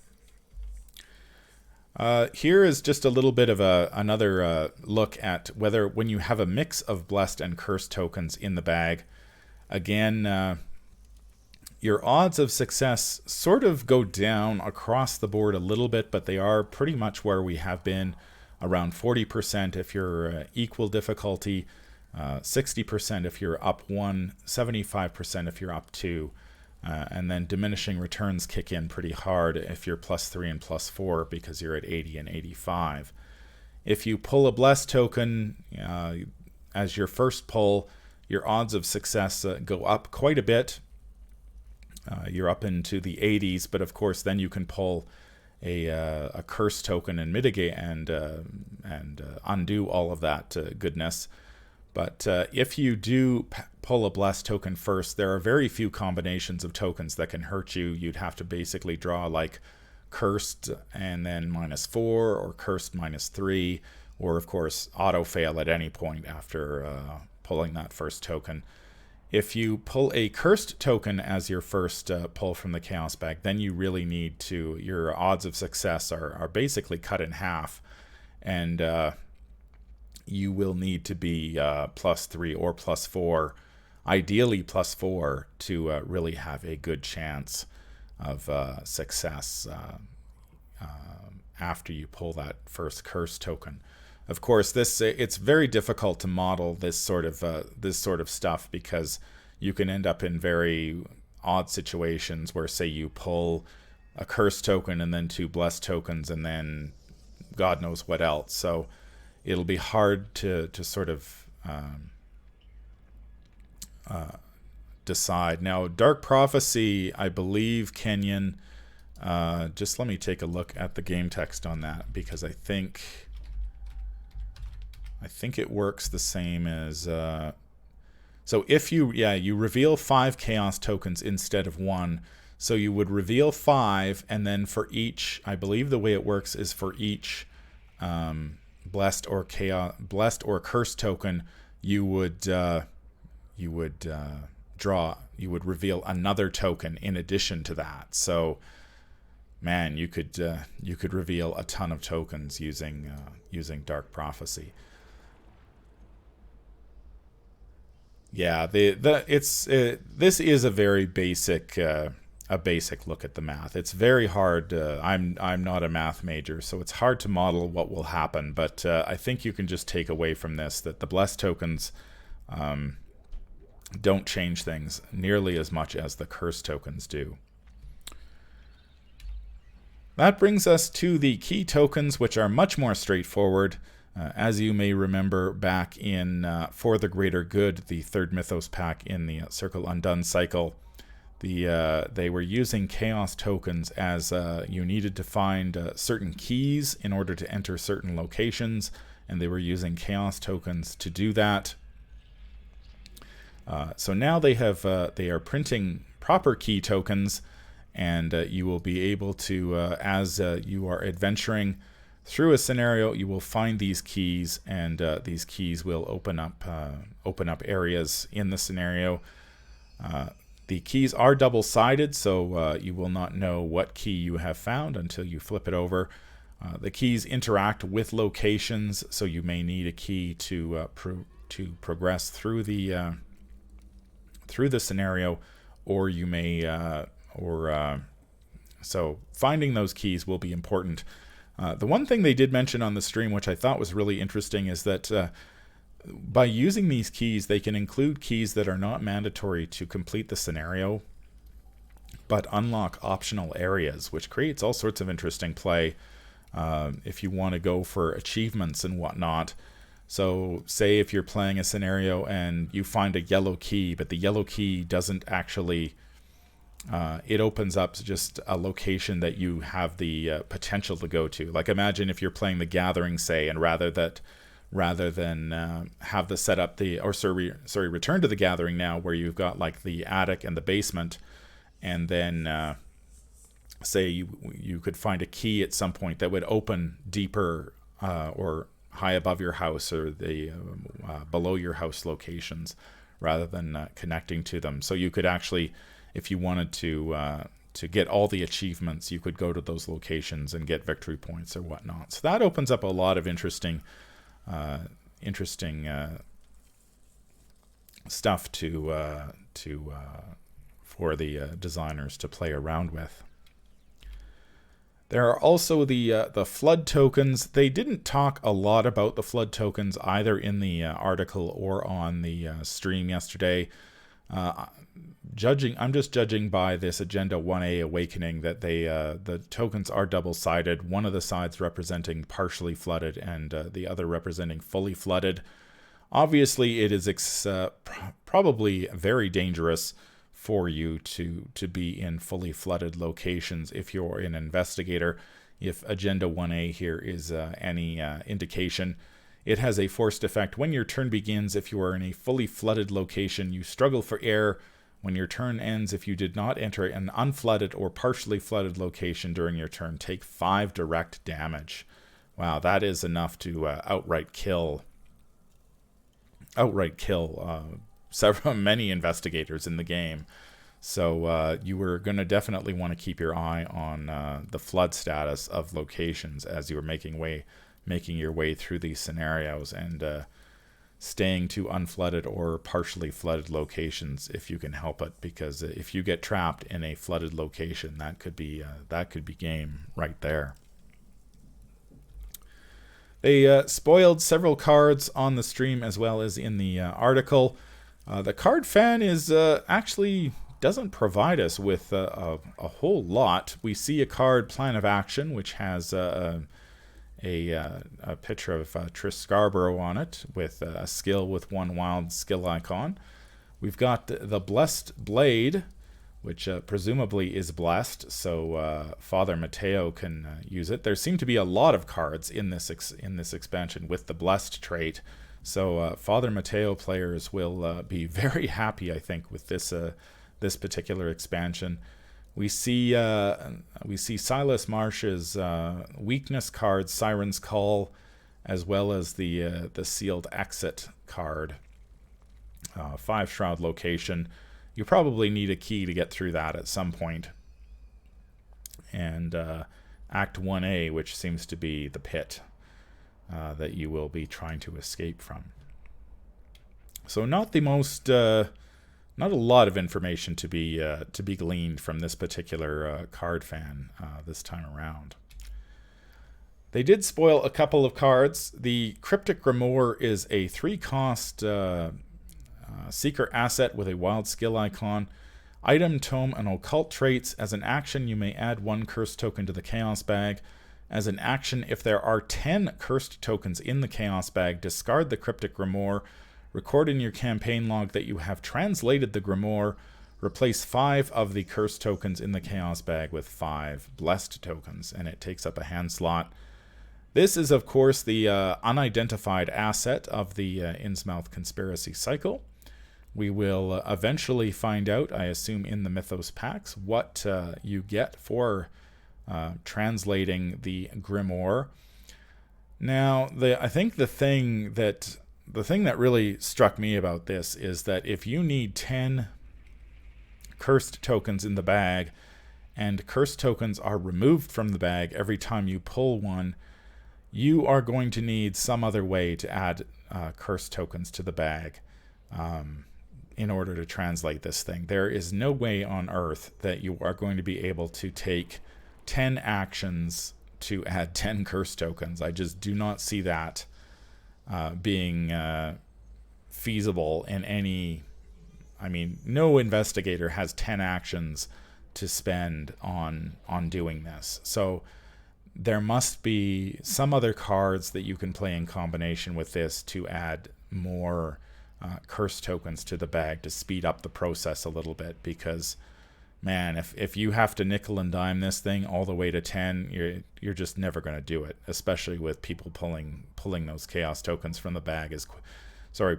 Speaker 1: Here is just a little bit of another look at whether when you have a mix of blessed and cursed tokens in the bag, again, your odds of success sort of go down across the board a little bit, but they are pretty much where we have been, around 40% if you're equal difficulty, 60% if you're up 1, 75% if you're up 2, and then diminishing returns kick in pretty hard if you're +3 and +4 because you're at 80 and 85. If you pull a blessed token as your first pull, your odds of success go up quite a bit. You're up into the 80s, but of course then you can pull a curse token and mitigate and undo all of that goodness. But if you do pull a blessed token first, there are very few combinations of tokens that can hurt you. You'd have to basically draw like cursed and then -4, or cursed -3, or of course auto fail at any point after pulling that first token. If you pull a cursed token as your first pull from the chaos bag, then you really need to, your odds of success are basically cut in half, and you will need to be +3 or +4, ideally +4, to really have a good chance of success after you pull that first curse token. Of course, it's very difficult to model this sort of stuff, because you can end up in very odd situations where, say, you pull a curse token and then 2 blessed tokens and then God knows what else. So it'll be hard to sort of decide. Now, Dark Prophecy, I believe, Kenyon, just let me take a look at the game text on that, because I think it works the same as so if you reveal 5 chaos tokens instead of 1, so you would reveal 5, and then for each, I believe the way it works is for each blessed or cursed token, you would reveal another token in addition to that. So man, you could reveal a ton of tokens using Dark Prophecy. Yeah, this is a very basic look at the math. It's very hard. I'm not a math major, so it's hard to model what will happen. But I think you can just take away from this that the blessed tokens don't change things nearly as much as the curse tokens do. That brings us to the key tokens, which are much more straightforward. As you may remember back in For the Greater Good, the 3rd Mythos pack in the Circle Undone cycle, they were using chaos tokens as you needed to find certain keys in order to enter certain locations, and they were using chaos tokens to do that. So now they are printing proper key tokens, and you will be able to, as you are adventuring through a scenario, you will find these keys, and these keys will open up areas in the scenario. The keys are double-sided, so you will not know what key you have found until you flip it over. The keys interact with locations, so you may need a key to progress through the scenario, or you may so finding those keys will be important. The one thing they did mention on the stream, which I thought was really interesting, is that by using these keys, they can include keys that are not mandatory to complete the scenario, but unlock optional areas, which creates all sorts of interesting play if you want to go for achievements and whatnot. So say if you're playing a scenario and you find a yellow key, but the yellow key doesn't actually, it opens up just a location that you have the potential to go to. Like imagine if you're playing the Gathering, say, and rather than have the setup Return to the Gathering now, where you've got like the attic and the basement, and then say you could find a key at some point that would open deeper or high above your house, or the below your house locations, rather than connecting to them. So you could actually, if you wanted to get all the achievements, you could go to those locations and get victory points or whatnot. So that opens up a lot of interesting stuff for the designers to play around with. There are also the flood tokens. They didn't talk a lot about the flood tokens either in the article or on the stream yesterday. I'm just judging by this Agenda 1A Awakening that the tokens are double-sided, one of the sides representing partially flooded and the other representing fully flooded. Obviously, it is probably very dangerous for you to be in fully flooded locations if you're an investigator. If Agenda 1A here is any indication, it has a forced effect. When your turn begins, if you are in a fully flooded location, you struggle for air. When your turn ends, if you did not enter an unflooded or partially flooded location during your turn, take 5 direct damage. Wow, that is enough to outright kill many investigators in the game. So you were going to definitely want to keep your eye on the flood status of locations as you were making your way through these scenarios, and staying to unflooded or partially flooded locations if you can help it, because if you get trapped in a flooded location, that could be game right there. They spoiled several cards on the stream as well as in the article. The card fan is actually doesn't provide us with a whole lot. We see a card, Plan of Action, which has a picture of Trish Scarborough on it with a skill with 1 wild skill icon. We've got the Blessed Blade, which presumably is blessed, so Father Mateo can use it. There seem to be a lot of cards in this expansion with the blessed trait, so Father Mateo players will be very happy, I think, with this particular expansion. We see Sylas Marsh's weakness card, Siren's Call, as well as the Sealed Exit card. 5 Shroud location. You probably need a key to get through that at some point. And Act 1A, which seems to be the pit that you will be trying to escape from. So not the most... not a lot of information to be gleaned from this particular card fan this time around. They did spoil a couple of cards. The Cryptic Grimoire is a 3-cost Seeker asset with a wild skill icon. Item, Tome, and Occult traits. As an action, you may add 1 cursed token to the Chaos bag. As an action, if there are 10 cursed tokens in the Chaos bag, discard the Cryptic Grimoire. Record in your campaign log that you have translated the Grimoire. Replace 5 of the cursed tokens in the Chaos bag with 5 blessed tokens, and it takes up a hand slot. This is, of course, the unidentified asset of the Innsmouth Conspiracy Cycle. We will eventually find out, I assume in the Mythos packs, what you get for translating the Grimoire. Now, I think the thing that really struck me about this is that if you need 10 cursed tokens in the bag, and cursed tokens are removed from the bag every time you pull one, you are going to need some other way to add cursed tokens to the bag in order to translate this thing. There is no way on earth that you are going to be able to take 10 actions to add 10 cursed tokens. I just do not see that being feasible in any... I mean, no investigator has 10 actions to spend on doing this. So there must be some other cards that you can play in combination with this to add more curse tokens to the bag to speed up the process a little bit, because man, if you have to nickel and dime this thing all the way to 10, you're just never going to do it, especially with people pulling those chaos tokens from the bag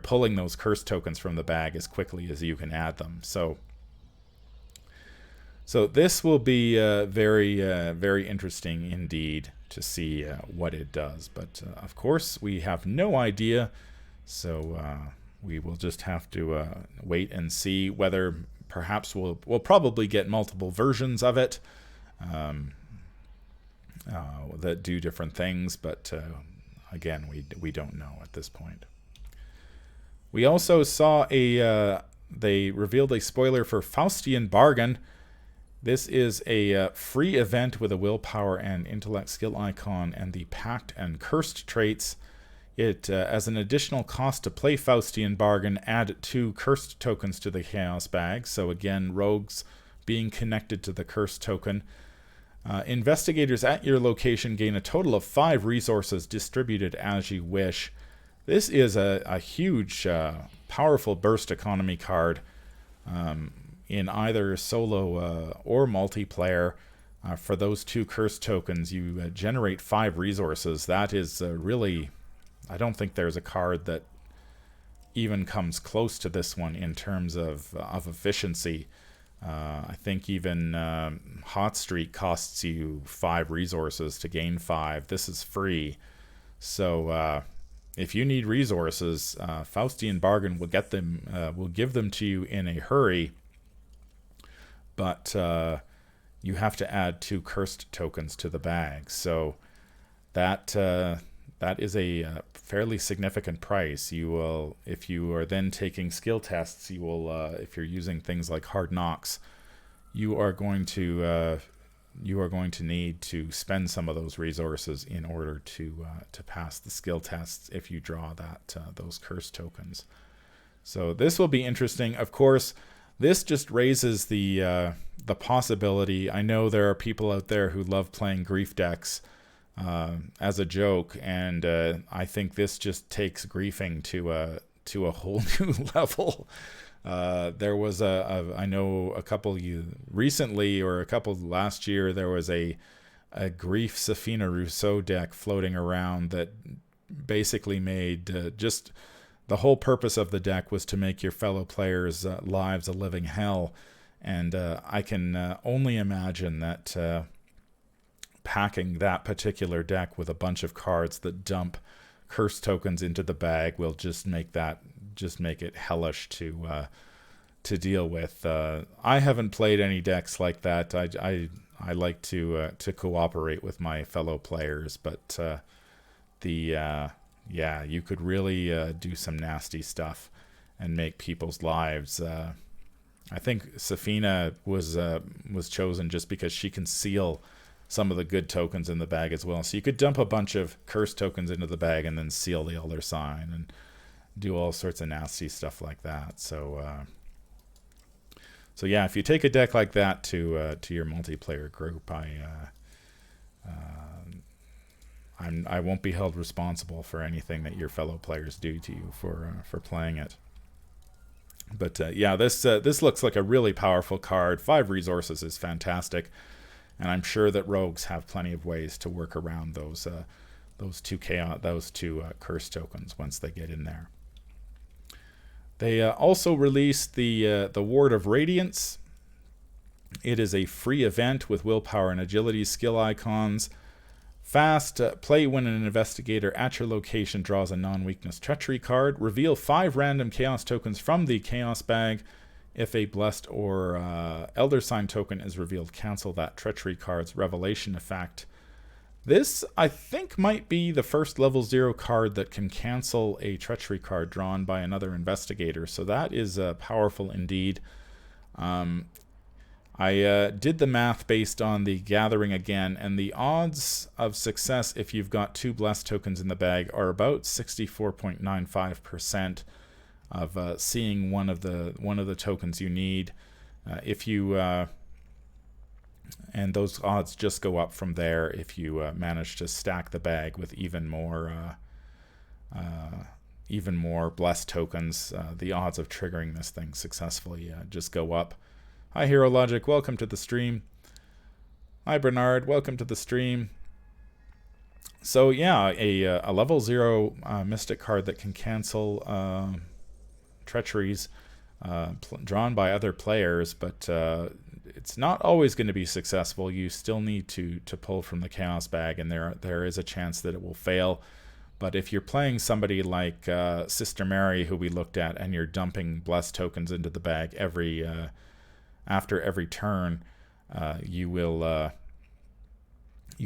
Speaker 1: pulling those curse tokens from the bag as quickly as you can add them. So this will be very interesting indeed to see what it does. But of course, we have no idea. So we will just have to wait and see whether perhaps we'll probably get multiple versions of it that do different things. But again, we don't know at this point. We also saw they revealed a spoiler for Faustian Bargain. This is a free event with a willpower and intellect skill icon and the pact and cursed traits. It, as an additional cost to play Faustian Bargain, add 2 cursed tokens to the chaos bag. So again, rogues being connected to the cursed token. Investigators at your location gain a total of 5 resources distributed as you wish. This is a huge, powerful burst economy card in either solo or multiplayer. For those 2 curse tokens, you generate 5 resources. That is really... I don't think there's a card that even comes close to this one in terms of efficiency. I think even Hot Streak costs you 5 resources to gain 5. This is free. So... if you need resources, Faustian Bargain will give them to you in a hurry, but you have to add 2 cursed tokens to the bag. So that is a fairly significant price. You will, if you are then taking skill tests, you will, if you're using things like Hard Knocks, you are going to need to spend some of those resources in order to pass the skill tests if you draw those curse tokens. So this will be interesting. Of course, this just raises the possibility. I know there are people out there who love playing grief decks as a joke, and I think this just takes griefing to a whole new level. There was I know a couple recently, or a couple last year, there was a grief Safina Rousseau deck floating around that basically made just the whole purpose of the deck was to make your fellow players' lives a living hell. And I can only imagine that packing that particular deck with a bunch of cards that dump curse tokens into the bag will just make it hellish to deal with. I haven't played any decks like that. I like to cooperate with my fellow players, but you could really do some nasty stuff and make people's lives. I think Safina was chosen just because she can seal some of the good tokens in the bag as well. So you could dump a bunch of curse tokens into the bag and then seal the Elder Sign and do all sorts of nasty stuff like that. So yeah, if you take a deck like that to your multiplayer group, I won't be held responsible for anything that your fellow players do to you for playing it. But this looks like a really powerful card. 5 resources is fantastic, and I'm sure that rogues have plenty of ways to work around those two curse tokens once they get in there. They also released the Ward of Radiance. It is a free event with willpower and agility skill icons. Fast, play when an investigator at your location draws a non-weakness treachery card. Reveal 5 random chaos tokens from the chaos bag. If a blessed or elder sign token is revealed, cancel that treachery card's revelation effect. This, I think, might be the first level 0 card that can cancel a treachery card drawn by another investigator, so that is powerful indeed. I did the math based on the gathering again, and the odds of success if you've got 2 blessed tokens in the bag are about 64.95% of seeing one of the tokens you need. If you and those odds just go up from there if you manage to stack the bag with even more blessed tokens. The odds of triggering this thing successfully just go up. Hi, Hero Logic. Welcome to the stream. Hi, Bernard. Welcome to the stream. So, yeah, a level 0 Mystic card that can cancel treacheries drawn by other players, but it's not always going to be successful. You still need to pull from the Chaos bag, and there is a chance that it will fail. But if you're playing somebody like Sister Mary, who we looked at, and you're dumping blessed tokens into the bag after every turn, you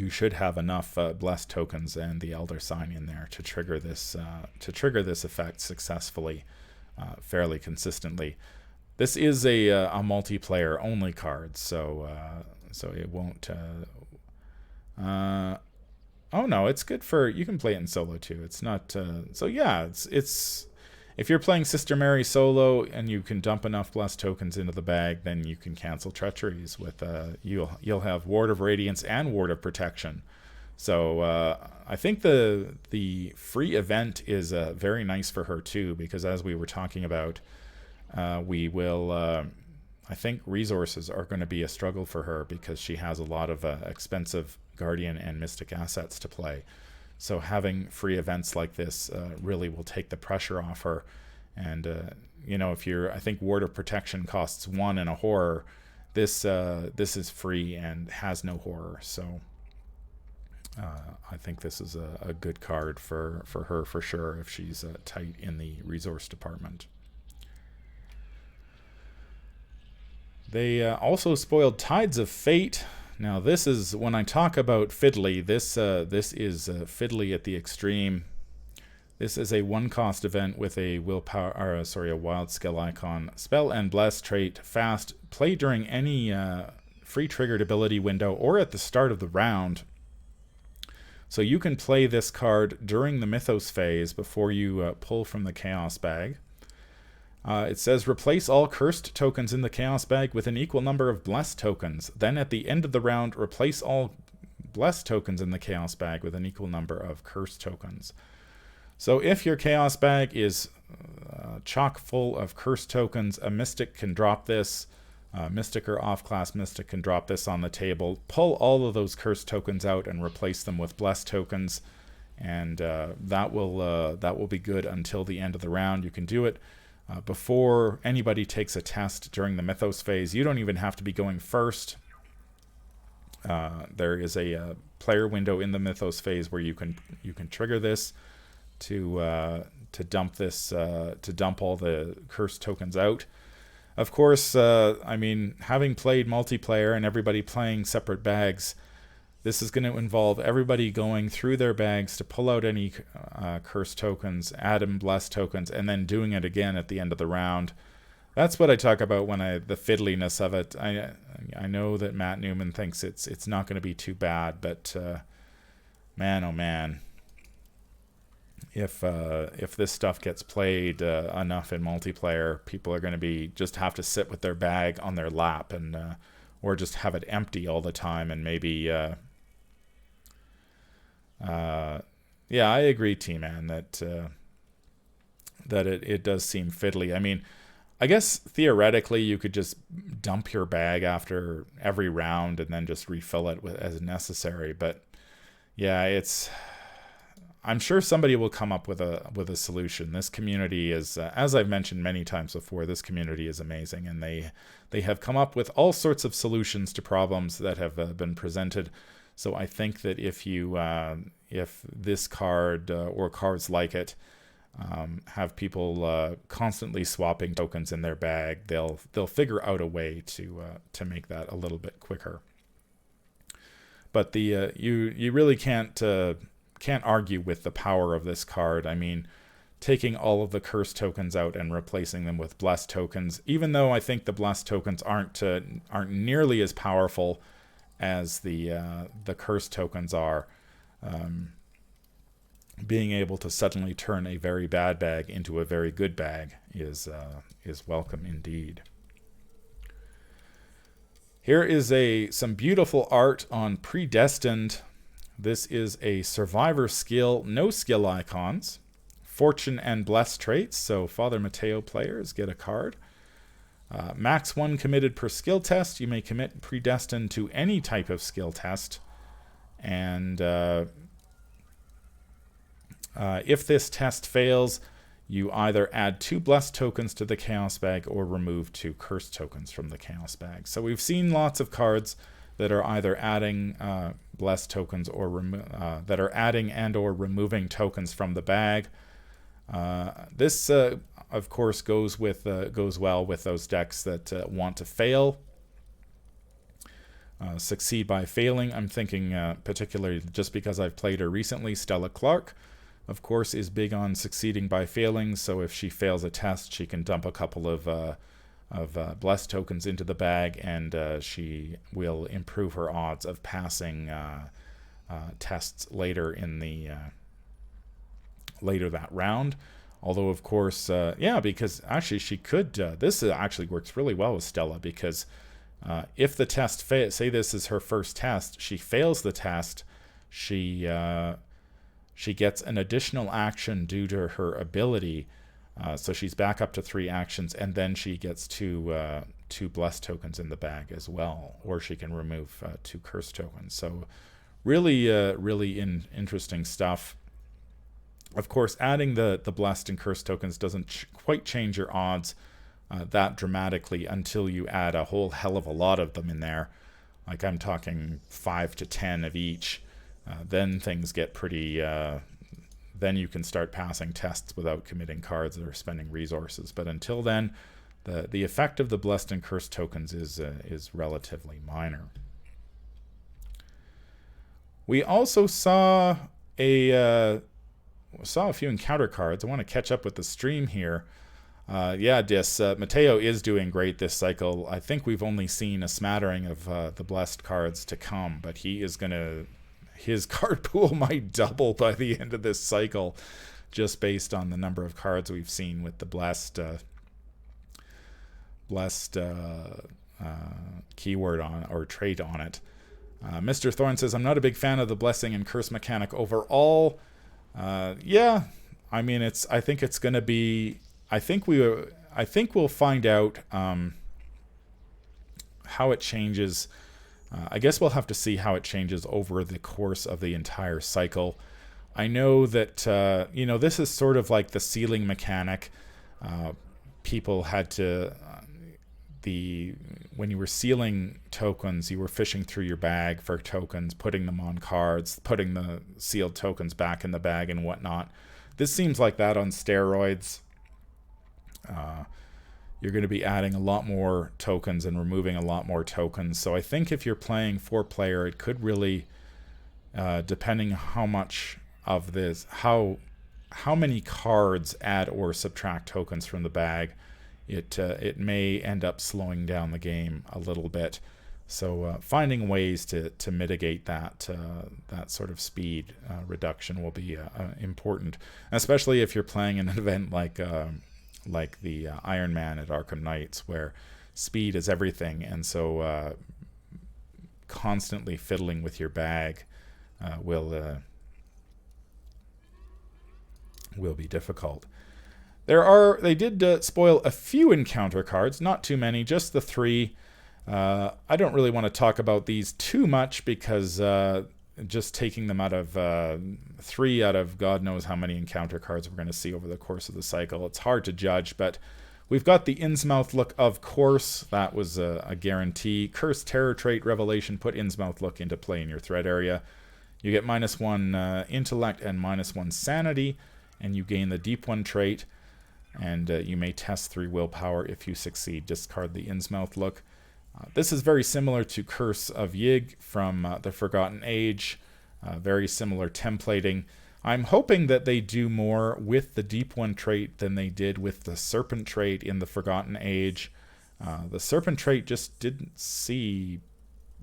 Speaker 1: should have enough blessed tokens and the Elder Sign in there to trigger this effect successfully, fairly consistently. This is a multiplayer only card, so it won't. Oh no, it's good for, you can play it in solo too. It's not. So yeah, it's. If you're playing Sister Mary solo and you can dump enough blessed tokens into the bag, then you can cancel treacheries with you'll have Ward of Radiance and Ward of Protection. So I think the free event is very nice for her too, because as we were talking about, we will. I think resources are going to be a struggle for her because she has a lot of expensive Guardian and Mystic assets to play. So having free events like this really will take the pressure off her. And, I think Ward of Protection costs 1 in a horror. This is free and has no horror. So I think this is a good card for her for sure if she's tight in the resource department. They also spoiled Tides of Fate. Now, this is, when I talk about fiddly, this is fiddly at the extreme. This is a 1-cost event with a a wild skill icon. Spell and Bless trait, fast, play during any free triggered ability window or at the start of the round. So you can play this card during the Mythos phase before you pull from the Chaos bag. It says replace all cursed tokens in the Chaos bag with an equal number of blessed tokens. Then at the end of the round, replace all blessed tokens in the Chaos bag with an equal number of cursed tokens. So if your Chaos bag is chock full of cursed tokens, a Mystic can drop this. Mystic or off-class Mystic can drop this on the table. Pull all of those cursed tokens out and replace them with blessed tokens. And that will be good until the end of the round. You can do it before anybody takes a test during the Mythos phase. You don't even have to be going first. There is a player window in the Mythos phase where you can trigger this to dump all the cursed tokens out. Of course, having played multiplayer and everybody playing separate bags, this is going to involve everybody going through their bags to pull out any cursed tokens, add in blessed tokens, and then doing it again at the end of the round. That's what I talk about when the fiddliness of it. I know that Matt Newman thinks it's not going to be too bad, but man, oh man, if this stuff gets played enough in multiplayer, people are going to just have to sit with their bag on their lap and or just have it empty all the time, and maybe. Yeah, I agree, T-Man, that it does seem fiddly. I mean, I guess theoretically you could just dump your bag after every round and then just refill it as necessary. But yeah, I'm sure somebody will come up with a solution. This community is, as I've mentioned many times before, this community is amazing, and they have come up with all sorts of solutions to problems that have been presented. So I think that if this card or cards like it have people constantly swapping tokens in their bag, they'll figure out a way to make that a little bit quicker. But you really can't argue with the power of this card. I mean, taking all of the curse tokens out and replacing them with blessed tokens, even though I think the blessed tokens aren't nearly as powerful as the curse tokens are. Being able to suddenly turn a very bad bag into a very good bag is welcome indeed. Here is some beautiful art on Predestined. This is a survivor skill, no skill icons, fortune and blessed traits. So Father Mateo players get a card. Max 1 committed per skill test. You may commit Predestined to any type of skill test. And if this test fails, you either add 2 blessed tokens to the chaos bag or remove 2 cursed tokens from the chaos bag. So we've seen lots of cards that are either adding blessed tokens or that are adding and or removing tokens from the bag. This of course goes well with those decks that want to fail, succeed by failing. I'm thinking particularly just because I've played her recently. Stella Clark, of course, is big on succeeding by failing. So if she fails a test, she can dump a couple of blessed tokens into the bag, and she will improve her odds of passing tests later in the later that round. Although, of course, because actually she could. This actually works really well with Stella, because if the test say this is her first test, she fails the test, she gets an additional action due to her ability. So she's back up to 3 actions, and then she gets 2 blessed tokens in the bag as well, or she can remove 2 curse tokens. So really interesting stuff. Of course, adding the blessed and curse tokens doesn't quite change your odds that dramatically until you add a whole hell of a lot of them in there. Like I'm talking 5 to 10 of each. Then things get pretty... then you can start passing tests without committing cards or spending resources. But until then, the effect of the blessed and cursed tokens is relatively minor. We also saw a few encounter cards. I want to catch up with the stream here. Mateo is doing great this cycle. I think we've only seen a smattering of the blessed cards to come, but his card pool might double by the end of this cycle, just based on the number of cards we've seen with the blessed keyword on or trait on it. Mr. Thorne says, I'm not a big fan of the blessing and curse mechanic overall. I think we'll find out how it changes. I guess we'll have to see how it changes over the course of the entire cycle. I know that, this is sort of like the ceiling mechanic. People had to, when you were sealing tokens, you were fishing through your bag for tokens, putting them on cards, putting the sealed tokens back in the bag and whatnot. This seems like that on steroids. You're going to be adding a lot more tokens and removing a lot more tokens. So I think if you're playing 4-player, it could really, depending how much of this, how many cards add or subtract tokens from the bag, it may end up slowing down the game a little bit. So finding ways to mitigate that sort of speed reduction will be important, especially if you're playing an event like the Iron Man at Arkham Knights, where speed is everything, and so constantly fiddling with your bag will be difficult. They did spoil a few encounter cards, not too many, just the 3. I don't really want to talk about these too much because just taking them out of 3 out of God knows how many encounter cards we're going to see over the course of the cycle. It's hard to judge, but we've got the Innsmouth look, of course. That was a guarantee. Cursed Terror trait revelation. Put Innsmouth look into play in your threat area. You get -1 intellect and -1 sanity, and you gain the Deep One trait. And you may test 3 willpower. If you succeed, discard the Innsmouth look. This is very similar to Curse of Yig from the Forgotten Age. Very similar templating. I'm hoping that they do more with the Deep One trait than they did with the Serpent trait in the Forgotten Age. The Serpent trait just didn't see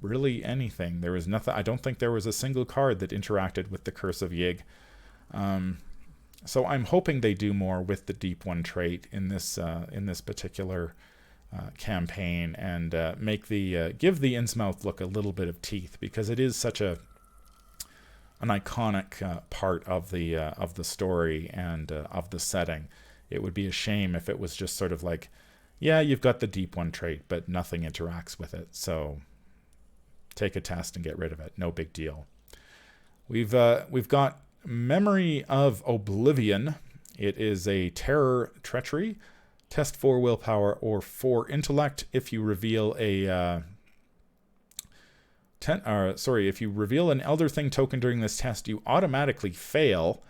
Speaker 1: really anything. There was nothing. I don't think there was a single card that interacted with the Curse of Yig. So I'm hoping they do more with the Deep One trait in this particular campaign, and give the Innsmouth look a little bit of teeth, because it is such an iconic part of the story and of the setting. It would be a shame if it was just sort of like, yeah, you've got the Deep One trait, but nothing interacts with it. So take a test and get rid of it. No big deal. We've got Memory of Oblivion. It is a terror treachery. Test 4 willpower or 4 intellect. If you reveal if you reveal an Elder Thing token during this test, you automatically fail.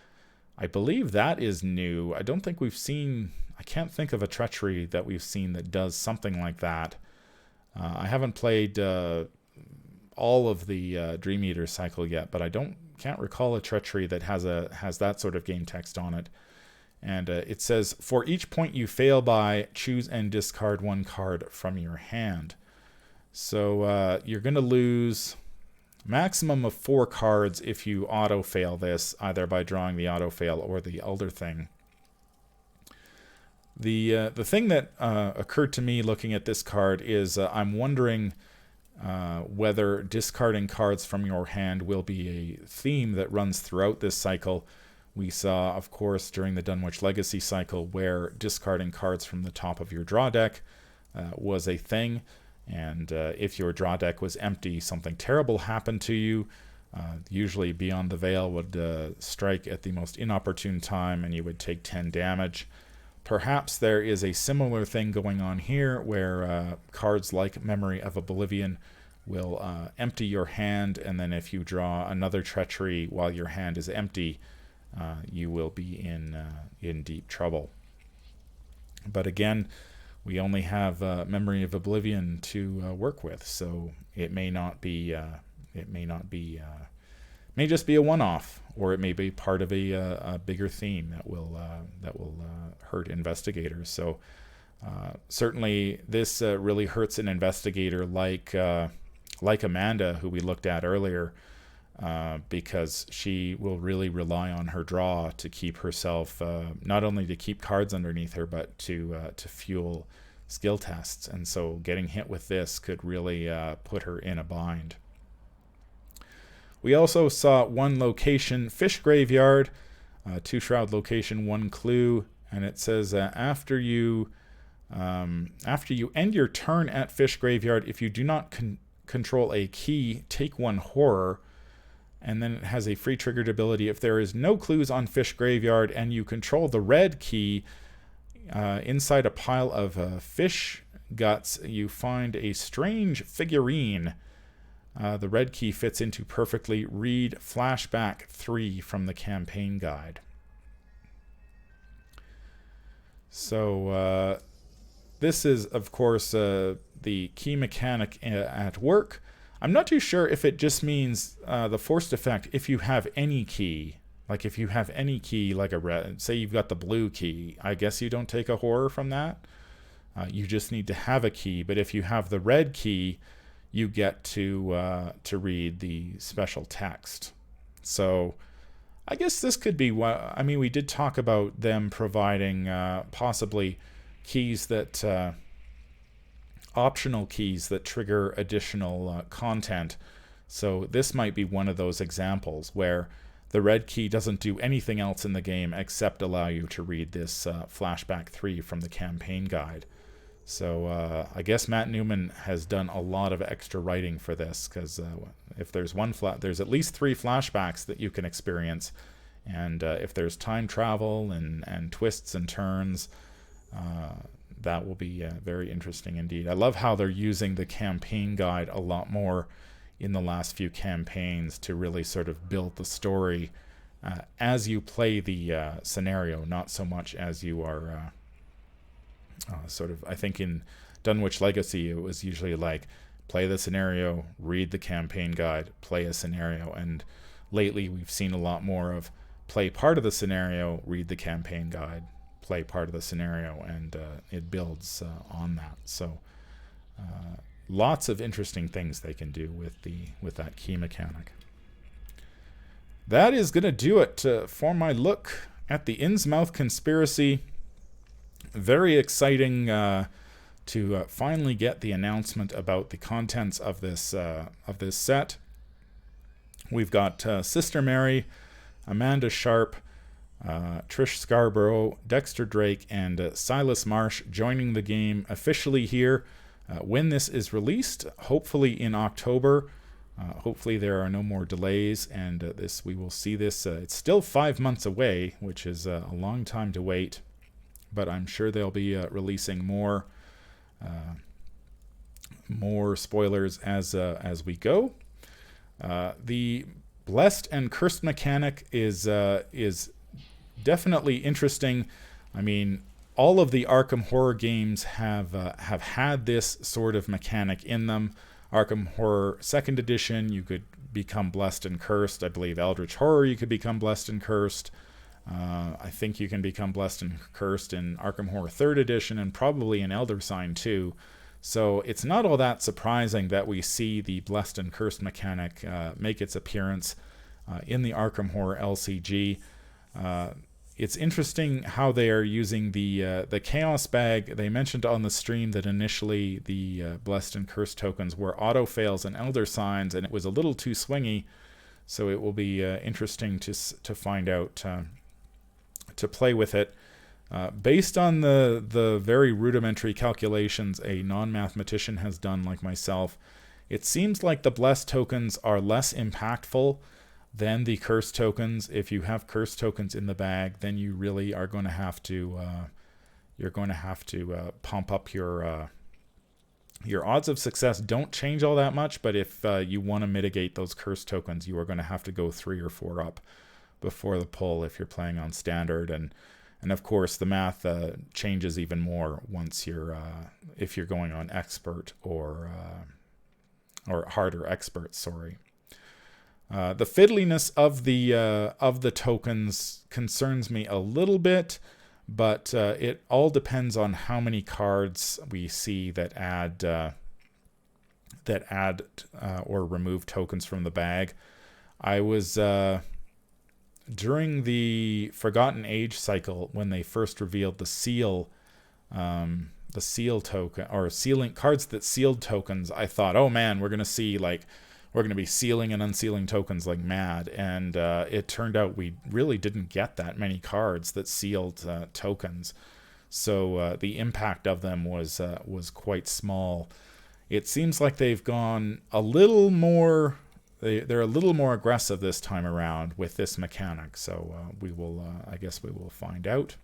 Speaker 1: I believe that is new. I don't think we've seen. I can't think of a treachery that we've seen that does something like that. I haven't played all of the Dream Eater cycle yet, but I can't recall a treachery that has that sort of game text on it. And it says, for each point you fail by, choose and discard 1 card from your hand. So you're going to lose maximum of 4 cards if you auto-fail this, either by drawing the auto-fail or the Elder Thing. The thing that occurred to me looking at this card is I'm wondering whether discarding cards from your hand will be a theme that runs throughout this cycle. We saw, of course, during the Dunwich Legacy cycle, where discarding cards from the top of your draw deck was a thing. And if your draw deck was empty, something terrible happened to you. Usually Beyond the Veil would strike at the most inopportune time, and you would take 10 damage. Perhaps there is a similar thing going on here, where cards like Memory of Oblivion will empty your hand, and then if you draw another treachery while your hand is empty, you will be in deep trouble. But again, we only have Memory of Oblivion to work with, so it may just be a one-off, or it may be part of a bigger theme that will hurt investigators. So certainly this really hurts an investigator like Amanda, who we looked at earlier. Because she will really rely on her draw to keep herself, not only to keep cards underneath her, but to fuel skill tests. And so getting hit with this could really put her in a bind. We also saw 1 location, Fish Graveyard, 2 Shroud location, 1 clue, and it says after you end your turn at Fish Graveyard, if you do not control a key, take 1 horror. And then it has a free triggered ability. If there is no clues on Fish Graveyard and you control the red key, inside a pile of fish guts, you find a strange figurine. The red key fits into perfectly. Read Flashback 3 from the campaign guide. So this is, of course, the key mechanic at work. I'm not too sure if it just means the forced effect if you have any key. Like if you have any key, like a red, say you've got the blue key, I guess you don't take a horror from that. You just need to have a key. But if you have the red key, you get to read the special text. So I guess this could be what, I mean, we did talk about them providing possibly keys that... optional keys that trigger additional content. So this might be one of those examples where the red key doesn't do anything else in the game except allow you to read this Flashback 3 from the campaign guide. So I guess Matt Newman has done a lot of extra writing for this, because if there's there's at least 3 flashbacks that you can experience, and if there's time travel and twists and turns, that will be very interesting indeed. I love how they're using the campaign guide a lot more in the last few campaigns to really sort of build the story as you play the scenario, not so much as you are I think in Dunwich Legacy, it was usually like, play the scenario, read the campaign guide, play a scenario. And lately we've seen a lot more of play part of the scenario, read the campaign guide, play part of the scenario, and it builds on that. So lots of interesting things they can do with that key mechanic. That is going to do it for my look at the Innsmouth conspiracy. Very exciting to finally get the announcement about the contents of this set. We've got Sister Mary, Amanda Sharp, Trish Scarborough, Dexter Drake, and Sylas Marsh joining the game officially here when this is released, hopefully in October. Hopefully there are no more delays, and we will see this. It's still 5 months away, which is a long time to wait, but I'm sure they'll be releasing more spoilers as we go. The blessed and cursed mechanic is definitely interesting. I mean, all of the Arkham horror games have had this sort of mechanic in them. Arkham Horror 2nd Edition, you could become blessed and cursed. I believe Eldritch Horror, you could become blessed and cursed. I think you can become blessed and cursed in Arkham Horror 3rd Edition, and probably in Elder Sign too. So it's not all that surprising that we see the blessed and cursed mechanic make its appearance in the Arkham Horror LCG. It's interesting how they are using the Chaos Bag. They mentioned on the stream that initially the blessed and cursed tokens were auto fails and Elder Signs, and it was a little too swingy. So it will be interesting to find out, to play with it. Based on the very rudimentary calculations a non-mathematician has done like myself, it seems like the blessed tokens are less impactful than the cursed tokens. If you have cursed tokens in the bag, then you really are going to have to pump up your odds of success. Don't change all that much, but if you want to mitigate those cursed tokens, you are going to have to go 3 or 4 up before the pull if you're playing on standard, and of course the math changes even more once if you're going on expert or harder expert. Sorry. The fiddliness of the tokens concerns me a little bit, but it all depends on how many cards we see that add or remove tokens from the bag. I was during the Forgotten Age cycle when they first revealed the seal token, or sealing cards that sealed tokens. I thought, oh man, we're going to be sealing and unsealing tokens like mad, and it turned out we really didn't get that many cards that sealed tokens. So the impact of them was quite small. It seems like they've gone a little more. They're a little more aggressive this time around with this mechanic. So we will, I guess, we will find out.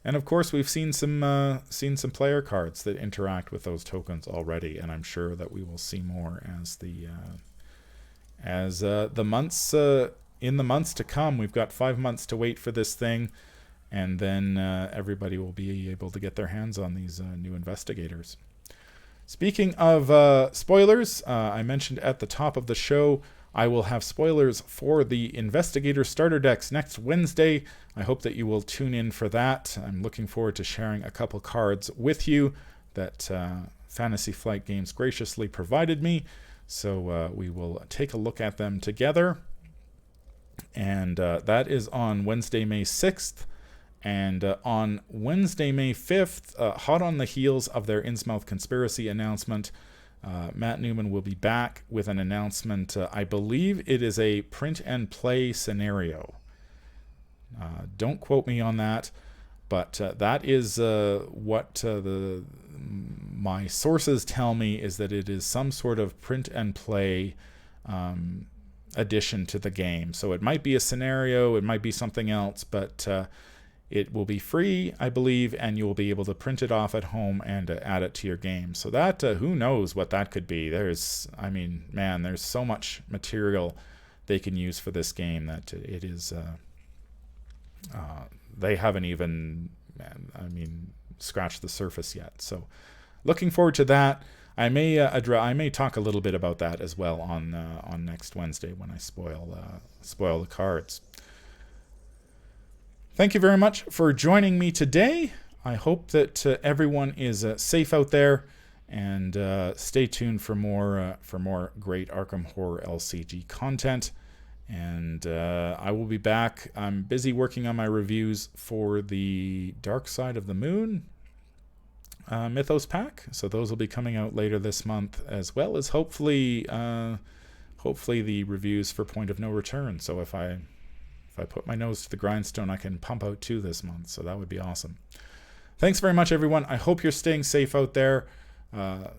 Speaker 1: And of course, we've seen some player cards that interact with those tokens already, and I'm sure that we will see more as the months in the months to come. We've got 5 months to wait for this thing, and then everybody will be able to get their hands on these new investigators. Speaking of spoilers, I mentioned at the top of the show, I will have spoilers for the Investigator starter decks next Wednesday. I hope that you will tune in for that. I'm looking forward to sharing a couple cards with you that Fantasy Flight Games graciously provided me. So we will take a look at them together. And that is on Wednesday, May 6th. And on Wednesday, May 5th, hot on the heels of their Innsmouth conspiracy announcement, Matt Newman will be back with an announcement. I believe it is a print and play scenario. Don't quote me on that, But that is what my sources tell me, is that it is some sort of print and play addition to the game. So it might be a scenario, it might be something else, but it will be free, I believe, and you will be able to print it off at home and add it to your game. So that, who knows what that could be. There's so much material they can use for this game that it is... they haven't even, scratched the surface yet. So looking forward to that. I may talk a little bit about that as well on next Wednesday when I spoil the cards. Thank you very much for joining me today. I hope that everyone is safe out there, and stay tuned for more great Arkham Horror LCG content. And I will be back. I'm busy working on my reviews for the Dark Side of the Moon Mythos pack, so those will be coming out later this month, as well as hopefully the reviews for Point of No Return. So if I put my nose to the grindstone, I can pump out 2 this month, so that would be awesome. Thanks very much, everyone. I hope you're staying safe out there.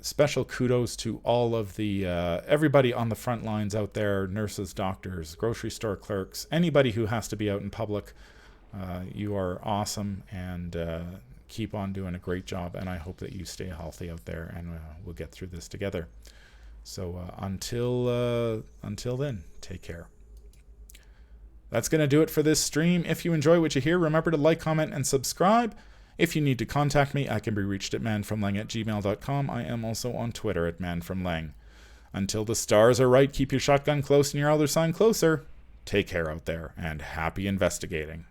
Speaker 1: Special kudos to all of the everybody on the front lines out there, nurses, doctors, grocery store clerks, anybody who has to be out in public. You are awesome, and keep on doing a great job, and I hope that you stay healthy out there, and we'll get through this together. So until then, take care. That's going to do it for this stream. If you enjoy what you hear, remember to like, comment, and subscribe. If you need to contact me, I can be reached at manfromleng@gmail.com. I am also on Twitter at manfromleng. Until the stars are right, keep your shotgun close and your other sign closer. Take care out there, and happy investigating.